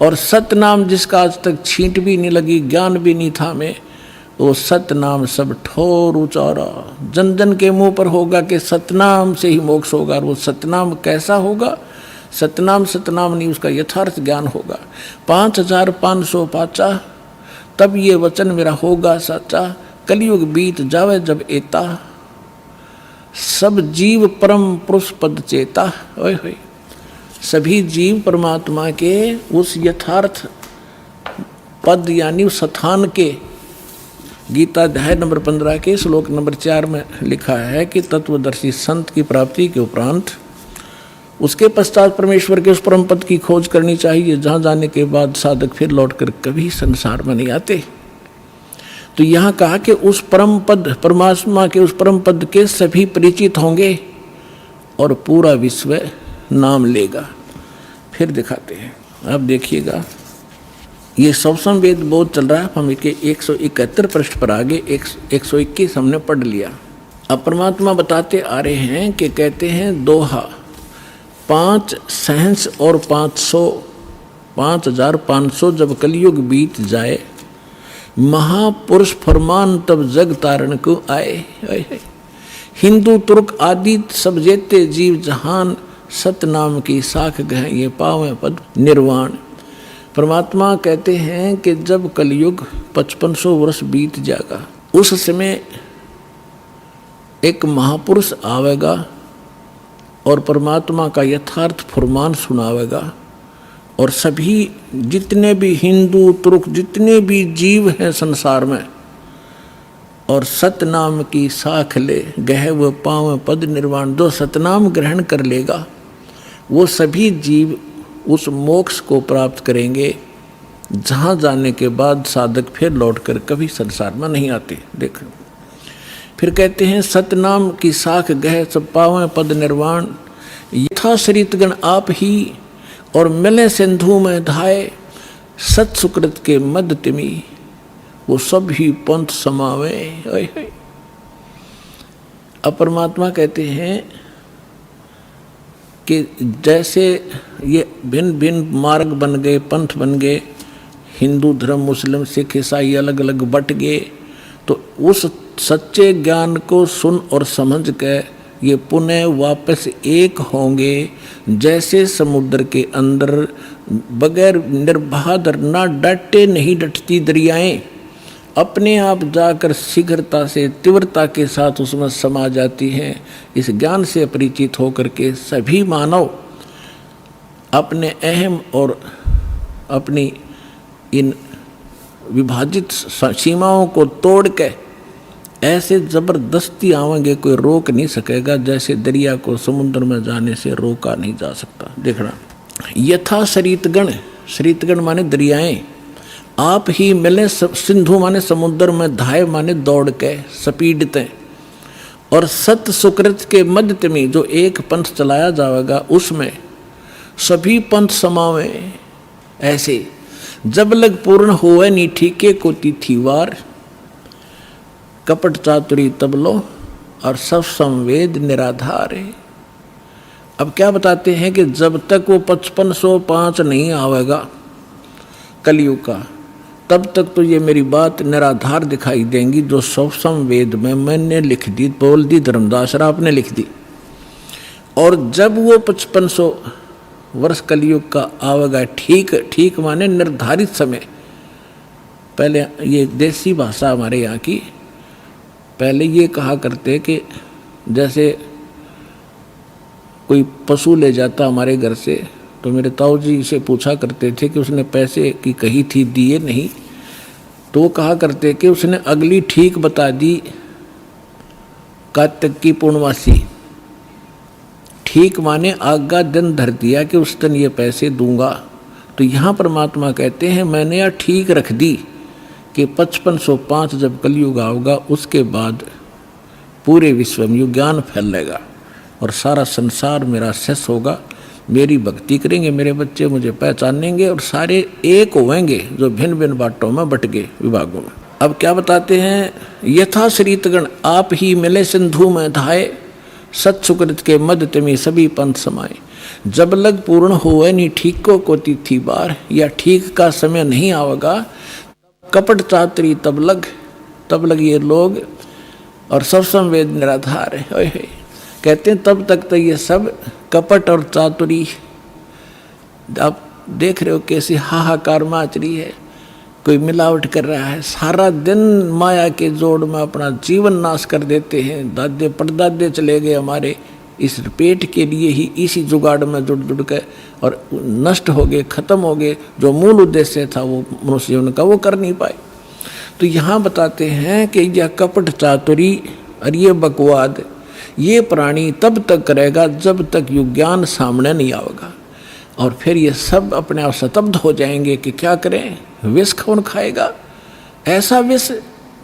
और सतनाम जिसका आज तक छींट भी नहीं लगी, ज्ञान भी नहीं था में, वो सतनाम सब ठोर उचारा। जन जन के मुंह पर होगा कि सतनाम से ही मोक्ष होगा। और वो सतनाम कैसा होगा? सतनाम सतनाम नहीं, उसका यथार्थ ज्ञान होगा। 5505 तब ये वचन मेरा होगा सच्चा। कलयुग बीत जावे जब एता, सब जीव परम पुरुष पद चेता। ओए होए, सभी जीव परमात्मा के उस यथार्थ पद यानी उस स्थान के, गीता अध्याय नंबर 15 के श्लोक नंबर 4 में लिखा है कि तत्वदर्शी संत की प्राप्ति के उपरांत उसके पश्चात परमेश्वर के उस परम पद की खोज करनी चाहिए, जहाँ जाने के बाद साधक फिर लौटकर कभी संसार में नहीं आते। तो यहाँ कहा कि उस परम पद, परमात्मा के उस परम पद के सभी परिचित होंगे और पूरा विश्व नाम लेगा। फिर दिखाते हैं, अब देखिएगा ये सवसम वेद बोध चल रहा है। हम इसके 171 पृष्ठ पर आगे 121 हमने पढ़ लिया। अब परमात्मा बताते आ रहे हैं कि कहते हैं दोहा 5 सहंस और 500 5500 जब कलयुग बीत जाए, महापुरुष फरमान तब जग तारण को आए। हिंदू तुर्क आदि सब जेते जीव जहान, सतनाम की साख गह ये पावें पद निर्वाण। परमात्मा कहते हैं कि जब कलयुग 5500 वर्ष बीत जाएगा, उस समय एक महापुरुष आवेगा और परमात्मा का यथार्थ फरमान सुनावेगा। और सभी जितने भी हिंदू तुर्क जितने भी जीव हैं संसार में, और सतनाम की साख ले गह व पाव पद निर्वाण, जो सतनाम ग्रहण कर लेगा वो सभी जीव उस मोक्ष को प्राप्त करेंगे, जहाँ जाने के बाद साधक फिर लौटकर कभी संसार में नहीं आते। देखो फिर कहते हैं सतनाम की साख गह सब पावें पद निर्वाण, यथा सरितगण आप ही और मिले सिंधु में धाये, सत सुकृत के मद तिमी वो सब ही पंथ समावे। अब परमात्मा कहते हैं कि जैसे ये भिन्न भिन्न मार्ग बन गए, पंथ बन गए, हिंदू धर्म, मुस्लिम, सिख, ईसाई अलग अलग बट गए, तो उस सच्चे ज्ञान को सुन और समझ के ये पुनः वापस एक होंगे। जैसे समुद्र के अंदर बगैर निर्बाध ना डटे नहीं डटती दरियाएं, अपने आप जाकर शीघ्रता से तीव्रता के साथ उसमें समा जाती हैं। इस ज्ञान से परिचित होकर के सभी मानव अपने अहम और अपनी इन विभाजित सीमाओं को तोड़ के ऐसे जबरदस्ती आवेंगे, कोई रोक नहीं सकेगा, जैसे दरिया को समुद्र में जाने से रोका नहीं जा सकता। देखना, यथा सरितगण, सरितगण माने दरियाएं, आप ही मिले सिंधु माने समुद्र में, धाय माने दौड़ के स्पीडते, और सत सुकृत के मध्य में जो एक पंथ चलाया जाएगा उसमें सभी पंथ समावे। ऐसे जब लग पूर्ण हुए नी ठीके को तिथिवार, कपट चातुरी तब लो और सब संवेद निराधार है। अब क्या बताते हैं कि जब तक वो 5505 नहीं आवेगा कलयुग का, तब तक तो ये मेरी बात निराधार दिखाई देंगी, जो सब संवेद में मैंने लिख दी, बोल दी, धर्मदास आपने लिख दी। और जब वो 5500 वर्ष कलयुग का आवेगा, ठीक ठीक माने निर्धारित समय, पहले ये देसी भाषा हमारे यहाँ की, पहले ये कहा करते कि जैसे कोई पशु ले जाता हमारे घर से, तो मेरे ताऊ जी से पूछा करते थे कि उसने पैसे की कही थी, दिए नहीं, तो वो कहा करते कि उसने अगली ठीक बता दी, कार्तिक की पूर्णवासी, ठीक माने आगा दिन धर दिया कि उस दिन ये पैसे दूंगा। तो यहाँ परमात्मा कहते हैं मैंने यह ठीक रख दी कि 5505 जब कलयुग आओगा उसके बाद पूरे विश्व में ज्ञान फैलेगा और सारा संसार मेरा शेष होगा, मेरी भक्ति करेंगे, मेरे बच्चे मुझे पहचानेंगे और सारे एक होंगे जो भिन्न भिन्न बाटों में बट गए विभागों में। अब क्या बताते हैं, यथा श्रीतगण आप ही मिले सिंधु में धाये, सत सुकृत के मध्य में सभी पंथ समाये। जब लग पूर्ण हुए नी ठीक को तिथि बार, या ठीक का समय नहीं आवेगा, कपट चातुरी तब लग ये लोग और सब संवेद निराधार है। कहते हैं तब तक तो ये सब कपट और चातुरी, आप देख रहे हो कैसी हाहाकार मच रही है, कोई मिलावट कर रहा है, सारा दिन माया के जोड़ में अपना जीवन नाश कर देते हैं। दादे परदादे चले गए हमारे इस पेट के लिए ही, इसी जुगाड़ में जुड़ के और नष्ट हो गए, खत्म हो गए। जो मूल उद्देश्य था वो मनुष्य जीवन का वो कर नहीं पाए। तो यहाँ बताते हैं कि यह कपट चातुरी और ये बकवाद ये प्राणी तब तक करेगा जब तक युज्ञान सामने नहीं आएगा, और फिर ये सब अपने आप स्तब्ध हो जाएंगे कि क्या करें, विष कौन खाएगा, ऐसा विष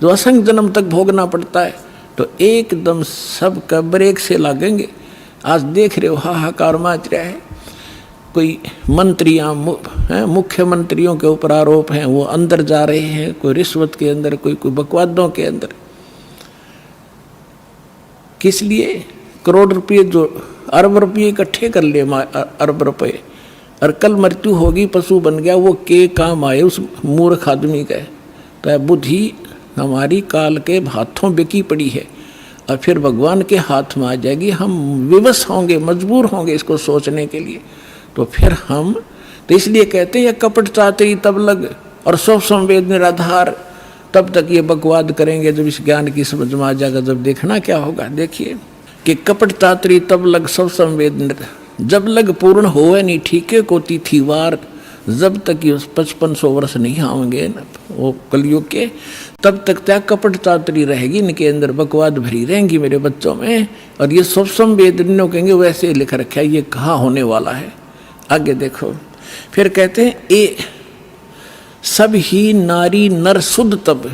जो असंख्य जन्म तक भोगना पड़ता है। तो एकदम सब का ब्रेक से लगेंगे। आज देख रहे हो हाहाकार मच रहा है, कोई मंत्रियां मुख्यमंत्रियों के ऊपर आरोप हैं, वो अंदर जा रहे हैं, कोई रिश्वत के अंदर, कोई बकवादों के अंदर। किस लिए? करोड़ रुपये जो अरब रुपये इकट्ठे कर लिए, अरब रुपये, और कल मृत्यु होगी, पशु बन गया, वो के काम आए उस मूर्ख आदमी का। तो बुद्धि हमारी काल के हाथों बिकी पड़ी है और फिर भगवान के हाथ में आ जाएगी। हम विवश होंगे, मजबूर होंगे इसको सोचने के लिए। तो फिर हम तो इसलिए कहते हैं कपट चातुरी तब लग और सब संवेद निराधार, तब तक ये बकवाद करेंगे जब इस ज्ञान की समझ में आ जाएगा। जब देखना क्या होगा, देखिए कि कपट चातुरी तब लग सब संवेद, जब लग पूर्ण होए नहीं ठीके को तिथिवार, जब तक ये 5500 वर्ष नहीं आएंगे ना वो कलयुग के, तब तक त्या कपट चातुरी रहेगी, इनके अंदर बकवाद भरी रहेंगी मेरे बच्चों में। और ये सब संवेद कहेंगे वैसे लिख रखा है, ये कहाँ होने वाला है। आगे देखो, फिर कहते हैं ए सब ही नारी नर शुद्ध तब,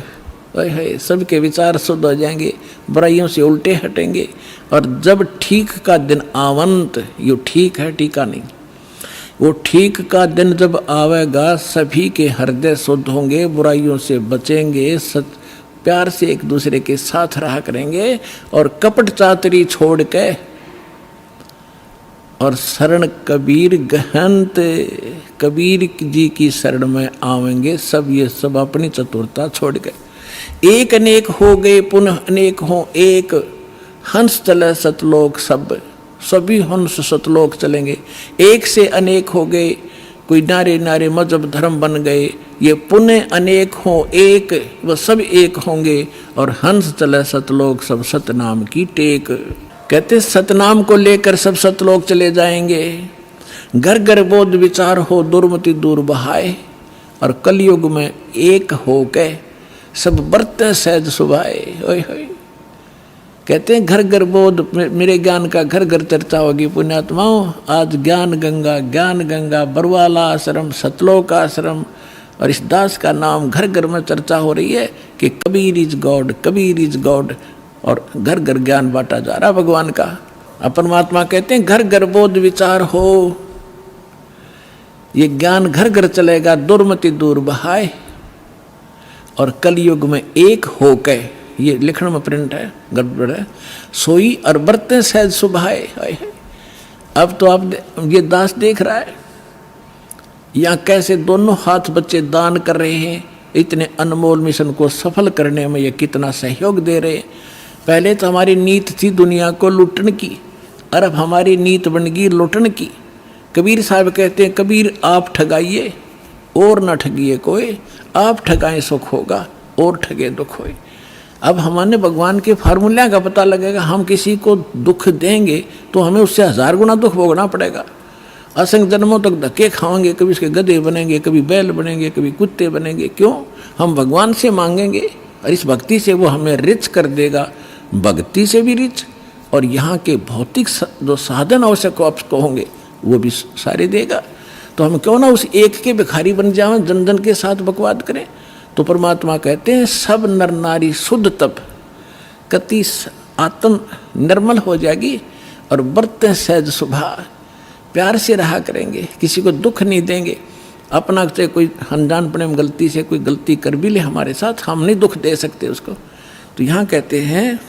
है, सबके विचार शुद्ध हो जाएंगे, बुराइयों से उल्टे हटेंगे। और जब ठीक का दिन आवंत, ये ठीक है टीका नहीं, वो ठीक का दिन जब आवेगा सभी के हृदय शुद्ध होंगे, बुराइयों से बचेंगे, प्यार से एक दूसरे के साथ रहा करेंगे और कपट चातरी छोड़ के और शरण कबीर गहंत, कबीर जी की शरण में आवेंगे सब। ये सब अपनी चतुरता छोड़ गए। एक अनेक हो गए पुनः अनेक हो एक, हंस चले सतलोक सब, सभी हंस सतलोक चलेंगे। एक से अनेक हो गए, कोई नारे नारे मजहब धर्म बन गए, ये पुण्य अनेक हो एक, वह सब एक होंगे और हंस चले सतलोक सब सतनाम की टेक। कहते सतनाम को लेकर सब सतलोक चले जाएंगे। घर घर बोध विचार हो दुर्मति दूर बहाए, और कलयुग में एक हो के सब बरते सहज सुभाए। ओए होए, कहते हैं घर घर बोध, मेरे ज्ञान का घर घर चर्चा होगी पुण्यात्माओं। आज ज्ञान गंगा बरवाला आश्रम, सतलोक आश्रम और इस दास का नाम घर घर में चर्चा हो रही है कि Kabir is God, Kabir is God, और घर घर ज्ञान बांटा जा रहा भगवान का। परमात्मा कहते हैं घर घर बोध विचार हो, ये ज्ञान घर घर चलेगा, दुर्मति दूर बहाए, और कलयुग में एक हो के, ये लिखण में प्रिंट है, गड़बड़ है, सोई और बरते सहज सुभाए। अब तो आप ये दास देख रहा है यहाँ कैसे दोनों हाथ बच्चे दान कर रहे हैं, इतने अनमोल मिशन को सफल करने में ये कितना सहयोग दे रहे हैं। पहले तो हमारी नीत थी दुनिया को लूटने की, और अब हमारी नीत बन गई लूटने की। कबीर साहब कहते हैं कबीर आप ठगाइए और न ठगिए कोई, आप ठगाएं सुख होगा और ठगे दुख होए। अब हमारे भगवान के फार्मूला का पता लगेगा। हम किसी को दुख देंगे तो हमें उससे 1000 गुना दुख भोगना पड़ेगा। असंख्य जन्मों तक धक्के खाएंगे, कभी उसके गधे बनेंगे, कभी बैल बनेंगे, कभी कुत्ते बनेंगे। क्यों? हम भगवान से मांगेंगे और इस भक्ति से वो हमें रिच कर देगा, भक्ति से भी रिच, और यहाँ के भौतिक जो साधन आवश्यक आपको होंगे वो भी सारे देगा। तो हम क्यों ना उस एक के भिखारी बन जाएं, जन जन के साथ बकवाद करें। तो परमात्मा कहते हैं सब नर नारी शुद्ध तप कति आत्म निर्मल हो जाएगी और बरते सहज सुभा, प्यार से रहा करेंगे, किसी को दुख नहीं देंगे। अपना से कोई अनजानपने में गलती से कोई गलती कर भी ले हमारे साथ, हम नहीं दुख दे सकते उसको। तो यहाँ कहते हैं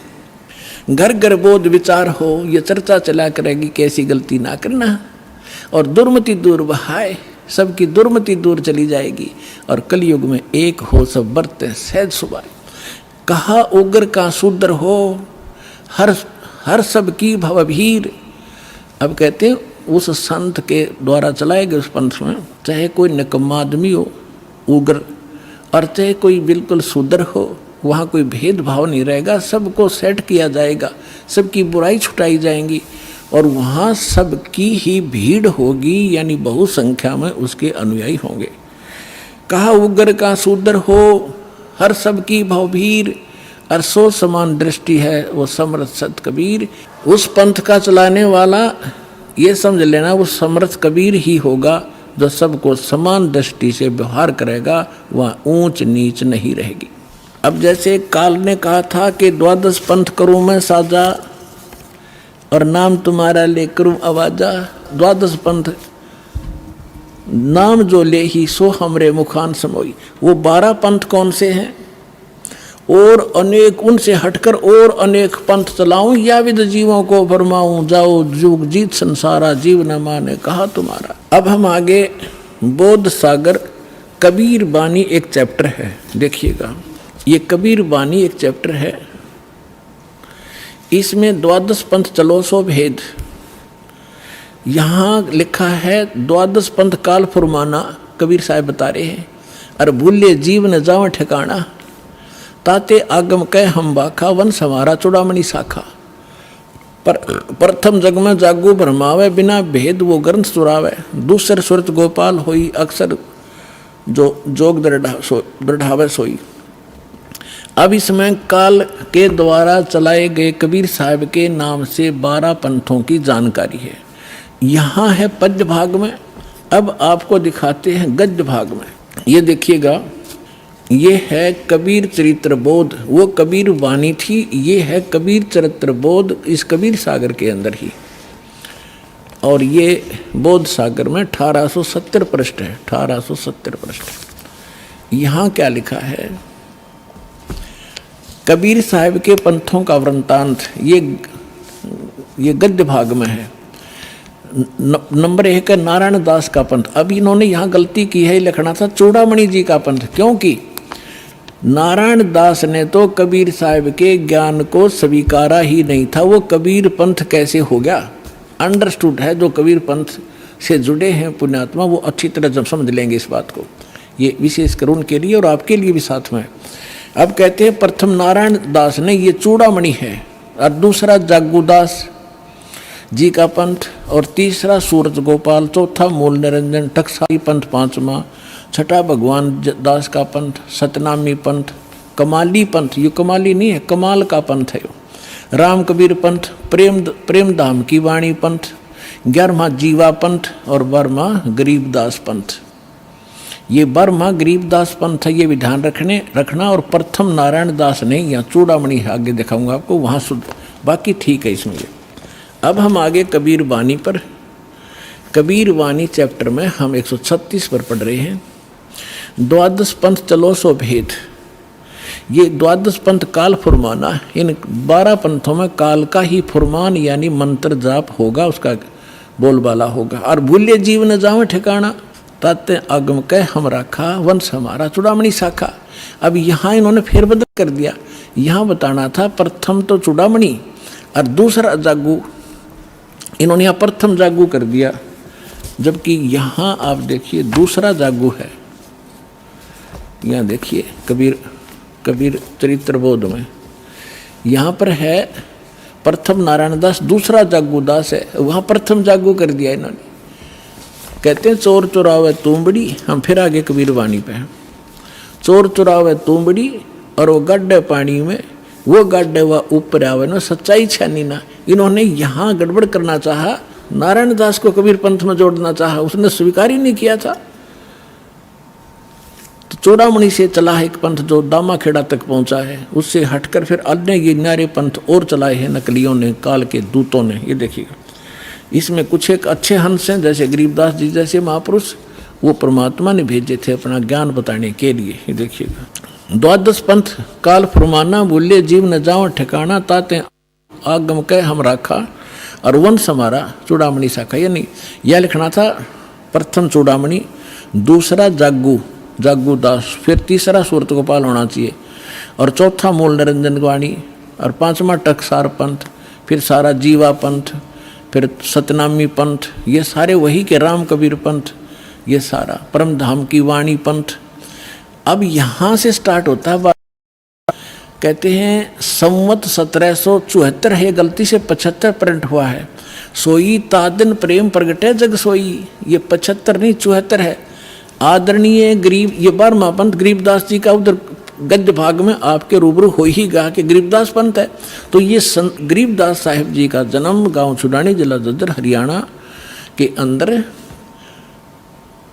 घर घर बोध विचार हो, ये चर्चा चला करेगी कैसी गलती ना करना, और दुर्मति दूर बहाए, सबकी दुर्मति दूर चली जाएगी, और कलयुग में एक हो सब बरते सहज सुभाए। कहा उग्र का शूद्र हो, हर सब की भवभीर। अब कहते हैं उस संत के द्वारा चलाए गए उस पंथ में चाहे कोई निकम्मा आदमी हो उग्र, और चाहे कोई बिल्कुल शूद्र हो, वहाँ कोई भेदभाव नहीं रहेगा, सबको सेट किया जाएगा, सबकी बुराई छुटाई जाएंगी, और वहाँ सबकी ही भीड़ होगी, यानी बहुसंख्या में उसके अनुयायी होंगे। कहा उग्र का शूद्र हो, हर सबकी भवभीर, और सो समान दृष्टि है वो समर्थ सत कबीर। उस पंथ का चलाने वाला ये समझ लेना वो समर्थ कबीर ही होगा, जो सबको समान दृष्टि से व्यवहार करेगा, वहाँ ऊंच नीच नहीं रहेगी। अब जैसे काल ने कहा था कि 12 पंथ करूँ मैं साजा, और नाम तुम्हारा ले करूँ आवाजा। 12 पंथ नाम जो ले ही सो हमरे मुखान समोई। वो 12 पंथ कौन से हैं? और अनेक उनसे हटकर और अनेक पंथ चलाऊं, या विद जीवों को फरमाऊं, जाओ जुग जीत संसारा, जीव न माने कहा तुम्हारा। अब हम आगे बोध सागर कबीर बानी एक चैप्टर है, देखिएगा ये कबीर बानी एक चैप्टर है, इसमें 12 पंथ चलो सो भेद। यहाँ लिखा है 12 पंथ काल फुरमाना, कबीर साहब बता रहे हैं, अरे भूले जीव न जाओ ठिकाना, ताते आगम कह हम बाखा, वन समारा चुड़ामणि शाखा। पर प्रथम जग में जागू भरमावे, बिना भेद वो ग्रंथ सुरावे, दूसर सुरत गोपाल होई, अक्सर जो जोग दृढ़ावे सोई। अब इसमें काल के द्वारा चलाए गए कबीर साहब के नाम से 12 पंथों की जानकारी है। यहाँ है पद्य भाग में, अब आपको दिखाते हैं गद्य भाग में। ये देखिएगा ये है कबीर चरित्र बोध, वो कबीर वाणी थी, ये है कबीर चरित्र बोध इस कबीर सागर के अंदर ही। और ये बोध सागर में 1870 पृष्ठ है, 1870 पृष्ठ। यहाँ क्या लिखा है, कबीर साहब के पंथों का वृंतांत, ये गद्य भाग में है। नंबर 1 है नारायण दास का पंथ। अब इन्होंने यहाँ गलती की है, लिखना था चूड़ामणि जी का पंथ, क्योंकि नारायण दास ने तो कबीर साहब के ज्ञान को स्वीकारा ही नहीं था। वो कबीर पंथ कैसे हो गया, अंडरस्टूड है। जो कबीर पंथ से जुड़े हैं पुण्यात्मा, वो अच्छी तरह जब समझ लेंगे इस बात को। ये विशेषकर उनके लिए और आपके लिए भी साथ में। अब कहते हैं प्रथम नारायण दास ने, ये चूड़ामणि है, और दूसरा जागूदास जी का पंथ, और तीसरा सूरज गोपाल, चौथा मूल निरंजन टकसाली पंथ, पांचवा, छठा भगवान दास का पंथ, सतनामी पंथ, कमाली पंथ, ये कमाली नहीं है, कमाल का पंथ है, राम कबीर पंथ, प्रेम धाम की वाणी पंथ, 11वां जीवा पंथ, और 12वां गरीबदास पंथ। ये 12वां गरीबदास पंथ है, ये भी ध्यान रखना। और प्रथम नारायण दास ने, यहाँ चूड़ामणि आगे दिखाऊंगा आपको, वहाँ शुद्ध, बाकी ठीक है इसमें। अब हम आगे कबीर वाणी पर, कबीर वाणी चैप्टर में हम 136 पर पढ़ रहे हैं। द्वादश पंथ चलो सो भेद। ये द्वादश पंथ काल फुरमाना, इन 12 पंथों में काल का ही फुरमान यानी मंत्र जाप होगा, उसका बोलबाला होगा। और भूल्य जीव न जावे ठिकाना, ताते आगम कह हम राखा, वंश हमारा चूड़ामणि शाखा। अब यहाँ इन्होंने फेरबदल कर दिया, यहाँ बताना था प्रथम तो चूड़ामणि और दूसरा जागू, इन्होंने यहाँ प्रथम जागू कर दिया, जबकि यहाँ आप देखिए दूसरा जागू है। यहाँ देखिए कबीर चरित्र बोध में यहाँ पर है प्रथम नारायण दास, दूसरा जागूदास है, वहाँ प्रथम जागू कर दिया इन्होंने। कहते हैं चोर चुरावे तुमबड़ी, हम फिर आगे कबीर वाणी पे हैं। चोर चुरावे तुमबड़ी और वो गड्ढे पानी में, वो गड्ढे व ऊपर आवे ना, सच्चाई छानी ना। इन्होंने यहाँ गड़बड़ करना चाहा, नारायण दास को कबीर पंथ में जोड़ना चाहा, उसने स्वीकार ही नहीं किया था। तो चूड़ामणि से चला है एक पंथ जो दामाखेड़ा तक पहुंचा है, उससे हटकर फिर अन्य ये न्यारे पंथ और चलाए हैं नकलियों ने, काल के दूतों ने। ये देखिएगा, इसमें कुछ एक अच्छे हंस हैं, जैसे गरीबदास जी जैसे महापुरुष, वो परमात्मा ने भेजे थे अपना ज्ञान बताने के लिए। ये देखिएगा, द्वादश पंथ काल फुरमाना, बोले जीव न जाओ ठिकाना, ताते आगम कह हम राखा, और वंश हमारा चूड़ामणि शाखा। यानी यह लिखना था प्रथम चूड़ामणि, दूसरा जागूदास, फिर तीसरा सूरत गोपाल होना चाहिए, और चौथा मूल निरंजन वाणी, और 5वां टकसार पंथ, फिर सारा जीवा पंथ, फिर सतनामी पंथ, ये सारे वही के राम कबीर पंथ, ये सारा परम धाम की वाणी पंथ। अब यहाँ से स्टार्ट होता है, कहते हैं संवत 1774 है, गलती से 75 प्रिंट हुआ है। सोई तादिन प्रेम प्रगटे जग सोई, ये 75 नहीं 74 है। आदरणीय गरीब, ये 12वां पंथ गरीबदास जी का उधर गद्य भाग में आपके रूबरू हो ही गा कि गरीबदास पंथ है। तो ये गरीबदास साहिब जी का जन्म गांव छुड़ानी, जिला जज्जर, हरियाणा के अंदर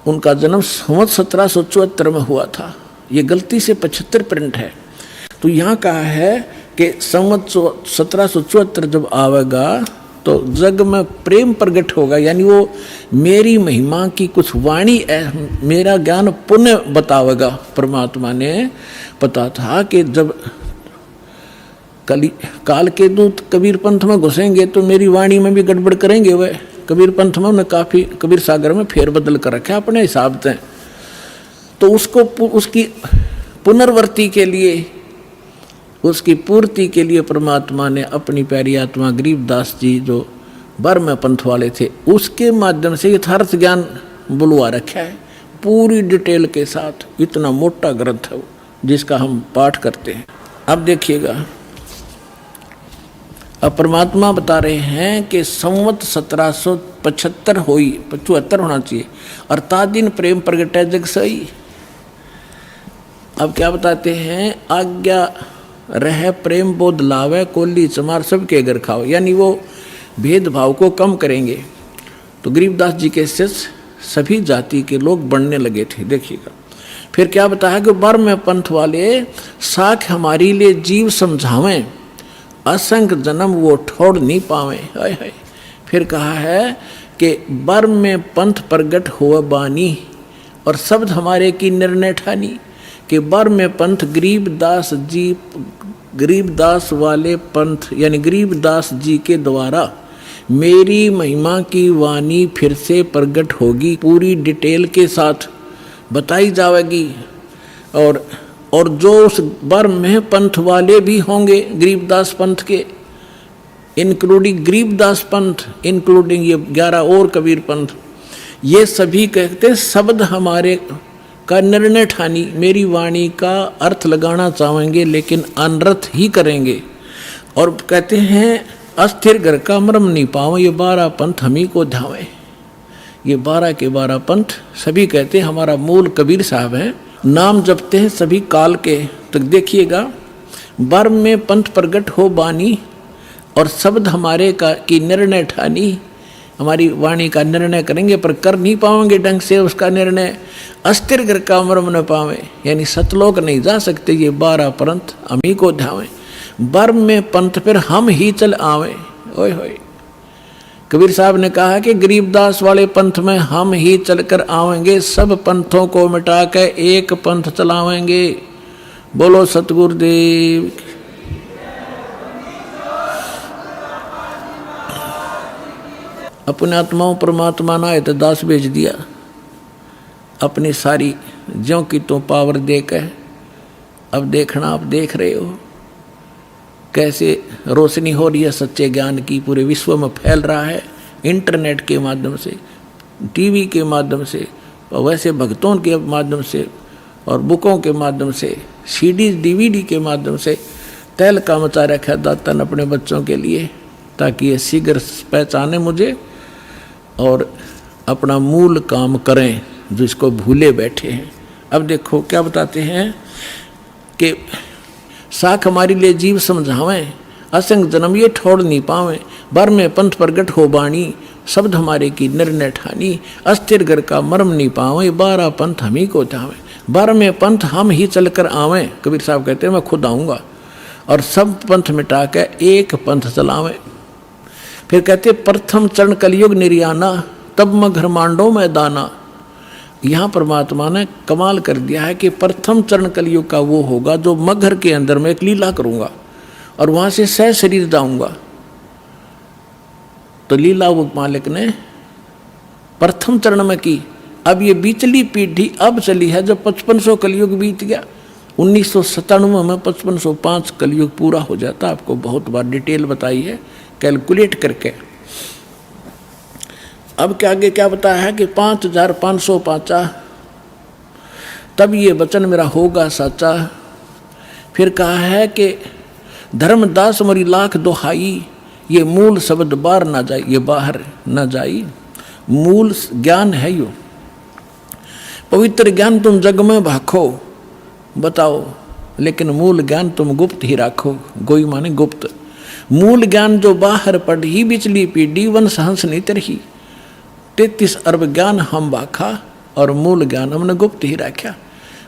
उनका जन्म संवत 1774 में हुआ था। ये गलती से 75 प्रिंट है। तो यहाँ कहा है कि संवत 1774 जब आवेगा तो जग में प्रेम प्रकट होगा, यानी वो मेरी महिमा की कुछ वाणी, मेरा ज्ञान पुण्य बतावेगा। परमात्मा ने पता था कि जब काल के दूत कबीर पंथ में घुसेंगे तो मेरी वाणी में भी गड़बड़ करेंगे। वह कबीर पंथ में उन्हें काफ़ी कबीर सागर में फेरबदल कर रखा अपने हिसाब से। तो उसको उसकी पुनर्वर्ती के लिए, उसकी पूर्ति के लिए परमात्मा ने अपनी प्यारी आत्मा गरीबदास जी जो 12वें पंथ वाले थे, उसके माध्यम से यथार्थ ज्ञान बुलवा रखा है पूरी डिटेल के साथ। इतना मोटा ग्रंथ है जिसका हम पाठ करते हैं। अब देखिएगा, अब परमात्मा बता रहे हैं कि संवत 1775 हुई, 75 होना चाहिए, और तादिन प्रेम प्रगटे जग सही। अब क्या बताते हैं, आज्ञा रह प्रेम बोध लावे, कोली चमार सबके घर खाओ, यानी वो भेदभाव को कम करेंगे। तो गरीबदास जी के शिष्य सभी जाति के लोग बनने लगे थे। देखिएगा, फिर क्या बताया कि बर्म पंथ वाले साख हमारी लिए जीव समझावें, असंख्य जन्म वो ठोड़ नहीं पावे। हाय हाय। फिर कहा है कि बर्म में पंथ प्रगट हुआ बानी और शब्द हमारे की निर्णय ठानी, कि बर्म में पंथ गरीबदास वाले पंथ यानी गरीबदास जी के द्वारा मेरी महिमा की वाणी फिर से प्रगट होगी, पूरी डिटेल के साथ बताई जाएगी। और जो उस बर्म में पंथ वाले भी होंगे गरीबदास पंथ के, इंक्लूडिंग गरीबदास पंथ, इंक्लूडिंग ये 11 और कबीर पंथ, ये सभी कहते शब्द हमारे का निर्णय ठानी, मेरी वाणी का अर्थ लगाना चाहेंगे लेकिन अनर्थ ही करेंगे। और कहते हैं अस्थिर घर का मर्म नहीं पाओ, ये 12 पंथ हम ही को ध्यावे। ये 12 के 12 पंथ सभी कहते हैं हमारा मूल कबीर साहब हैं, नाम जपते हैं सभी काल के। तो देखिएगा, बर्म में पंथ प्रगट हो बानी और शब्द हमारे की निर्णय ठानी, हमारी वाणी का निर्णय करेंगे पर कर नहीं पाएंगे ढंग से उसका निर्णय। अस्थिर घर का मर्म न पावे, यानी सतलोक नहीं जा सकते, ये 12 पंथ हम ही को ध्यावे। बर्म में पंथ फिर हम ही चल आवे। ओए होए, कबीर साहब ने कहा कि गरीबदास वाले पंथ में हम ही चलकर आवेंगे, सब पंथों को मिटा के एक पंथ चलावेंगे। बोलो सतगुरुदेव। अपने आत्माओं परमात्मा ना है तो दास भेज दिया, अपनी सारी ज्यों की तो पावर देकर। अब देखना, आप देख रहे हो कैसे रोशनी हो रही है सच्चे ज्ञान की, पूरे विश्व में फैल रहा है इंटरनेट के माध्यम से, टीवी के माध्यम से, और वैसे भक्तों के माध्यम से और बुकों के माध्यम से, सीडीज डीवीडी के माध्यम से। तैल का मचा रखा दाता ने अपने बच्चों के लिए, ताकि ये शीघ्र पहचाने मुझे और अपना मूल काम करें जो इसको भूले बैठे हैं। अब देखो क्या बताते हैं कि साख हमारी लिए जीव समझावें, असंग जन्म ये ठोड़ नहीं पावें, बर में पंथ प्रगट हो बाणी, शब्द हमारे की निर्णय ठानी, अस्थिर घर का मर्म नहीं पावें, 12 पंथ हम ही को चावें, बर में पंथ हम ही चलकर आवें। कबीर साहब कहते हैं मैं खुद आऊँगा और सब पंथ मिटा के एक पंथ चलावें। फिर कहते प्रथम चरण कलयुग निर्याना, तब मैं घर मांडो में दाना। यहाँ परमात्मा ने कमाल कर दिया है कि प्रथम चरण कलयुग का वो होगा जो मगर के अंदर में एक लीला करूँगा और वहाँ से सह शरीर जाऊँगा। तो लीला वो मालिक ने प्रथम चरण में की। अब ये बीचली पीढ़ी अब चली है जब 5500 कलयुग बीत गया। 1997 में 5505 कलयुग पूरा हो जाता। आपको बहुत बार डिटेल बताई है कैलकुलेट करके। अब क्या आगे क्या बताया है कि 5505 तब ये वचन मेरा होगा साचा। फिर कहा है कि धर्मदास मरी लाख दोहाई, ये मूल शब्द बाहर ना जाए, ये बाहर ना जाई। मूल ज्ञान है यो, पवित्र ज्ञान तुम जग में भाखो बताओ, लेकिन मूल ज्ञान तुम गुप्त ही राखो। गोई माने गुप्त। मूल ज्ञान जो बाहर पढ़ी बिचली पीढ़ी, वंश हंस नहीं तरही। 33 अरब ज्ञान हम बाखा और मूल ज्ञान हमने गुप्त ही रखा।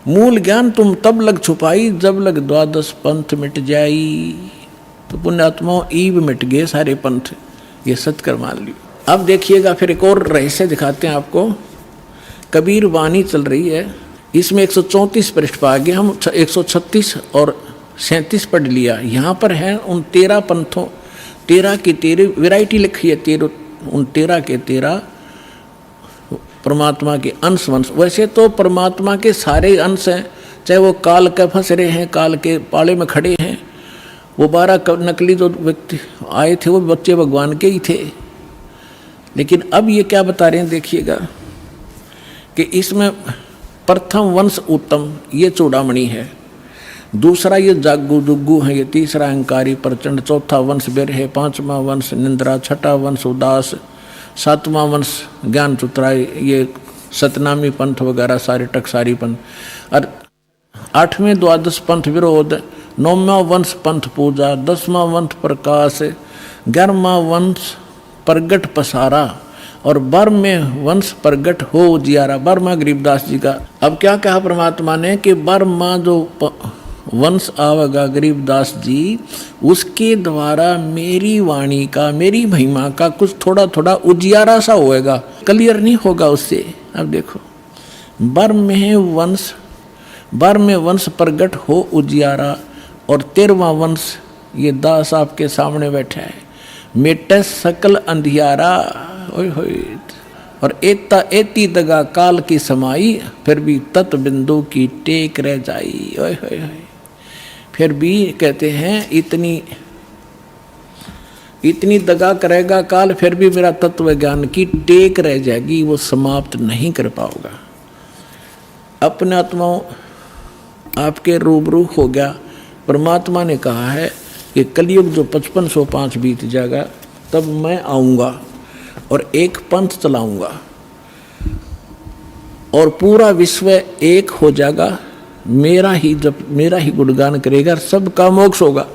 मूल ज्ञान तुम तब लग छुपाई जब लग 12 पंथ मिट जाई। तो पुण्यात्माओं ईब मिट गए सारे पंथ, ये सत्कर मान लियो। अब देखिएगा फिर एक और रहस्य दिखाते हैं आपको। कबीर वाणी चल रही है, इसमें 134 पृष्ठ पर आगे हम 136 और 37 पढ़ लिया। यहाँ पर है उन 13 पंथों, 13 की 13 वैरायटी लिखी है, 13 उन 13 के 13 परमात्मा के अंश वंश। वैसे तो परमात्मा के सारे अंश हैं, चाहे वो काल के फंस रहे हैं, काल के पाले में खड़े हैं। वो 12 नकली जो व्यक्ति आए थे वो बच्चे भगवान के ही थे। लेकिन अब ये क्या बता रहे हैं देखिएगा कि इसमें प्रथम वंश उत्तम ये चूड़ामणि है, दूसरा ये जागू जुग्गू है, ये तीसरा अहंकारी प्रचंड, चौथा वंश बेर है, 5वां वंश निंद्रा, 6ठा वंश उदास, 7वां वंश ज्ञान चुतराई, ये सतनामी पंथ वगैरह सारे टकसारी पंथ, और 8वें 12 पंथ विरोध, 9वां वंश पंथ पूजा, 10वां वंश प्रकाश, 11वां वंश प्रगट पसारा और बर में वंश प्रगट हो उजियारा। बर्मा गरीबदास जी का। अब क्या कहा परमात्मा ने कि बर्मा जो वंश आवेगा गरीबदास जी, उसके द्वारा मेरी वाणी का, मेरी महिमा का कुछ थोड़ा थोड़ा उजियारा सा होएगा, क्लियर नहीं होगा उससे। अब देखो, बर में वंश प्रगट हो उजियारा, और 13वां वंश ये दास आपके सामने बैठा है, मेटे सकल अंधियारा। ओए होए, और एता एती दगा काल की समाई, फिर भी तत् बिंदु की टेक रह जाई। ओए होए होए, फिर भी कहते हैं इतनी दगा करेगा काल, फिर भी मेरा तत्व ज्ञान की टेक रह जाएगी, वो समाप्त नहीं कर पाओगा। अपने आत्माओं आपके रूबरू हो गया। परमात्मा ने कहा है कि कलयुग जो 5505 बीत जाएगा, तब मैं आऊँगा और एक पंथ चलाऊँगा और पूरा विश्व एक हो जाएगा, मेरा ही गुणगान करेगा, सबका मोक्ष होगा।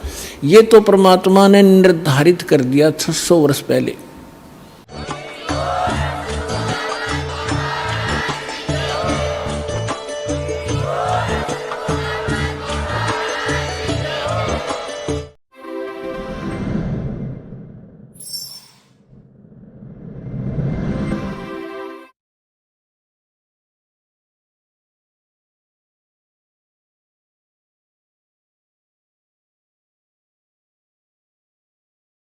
ये तो परमात्मा ने निर्धारित कर दिया 600 वर्ष पहले।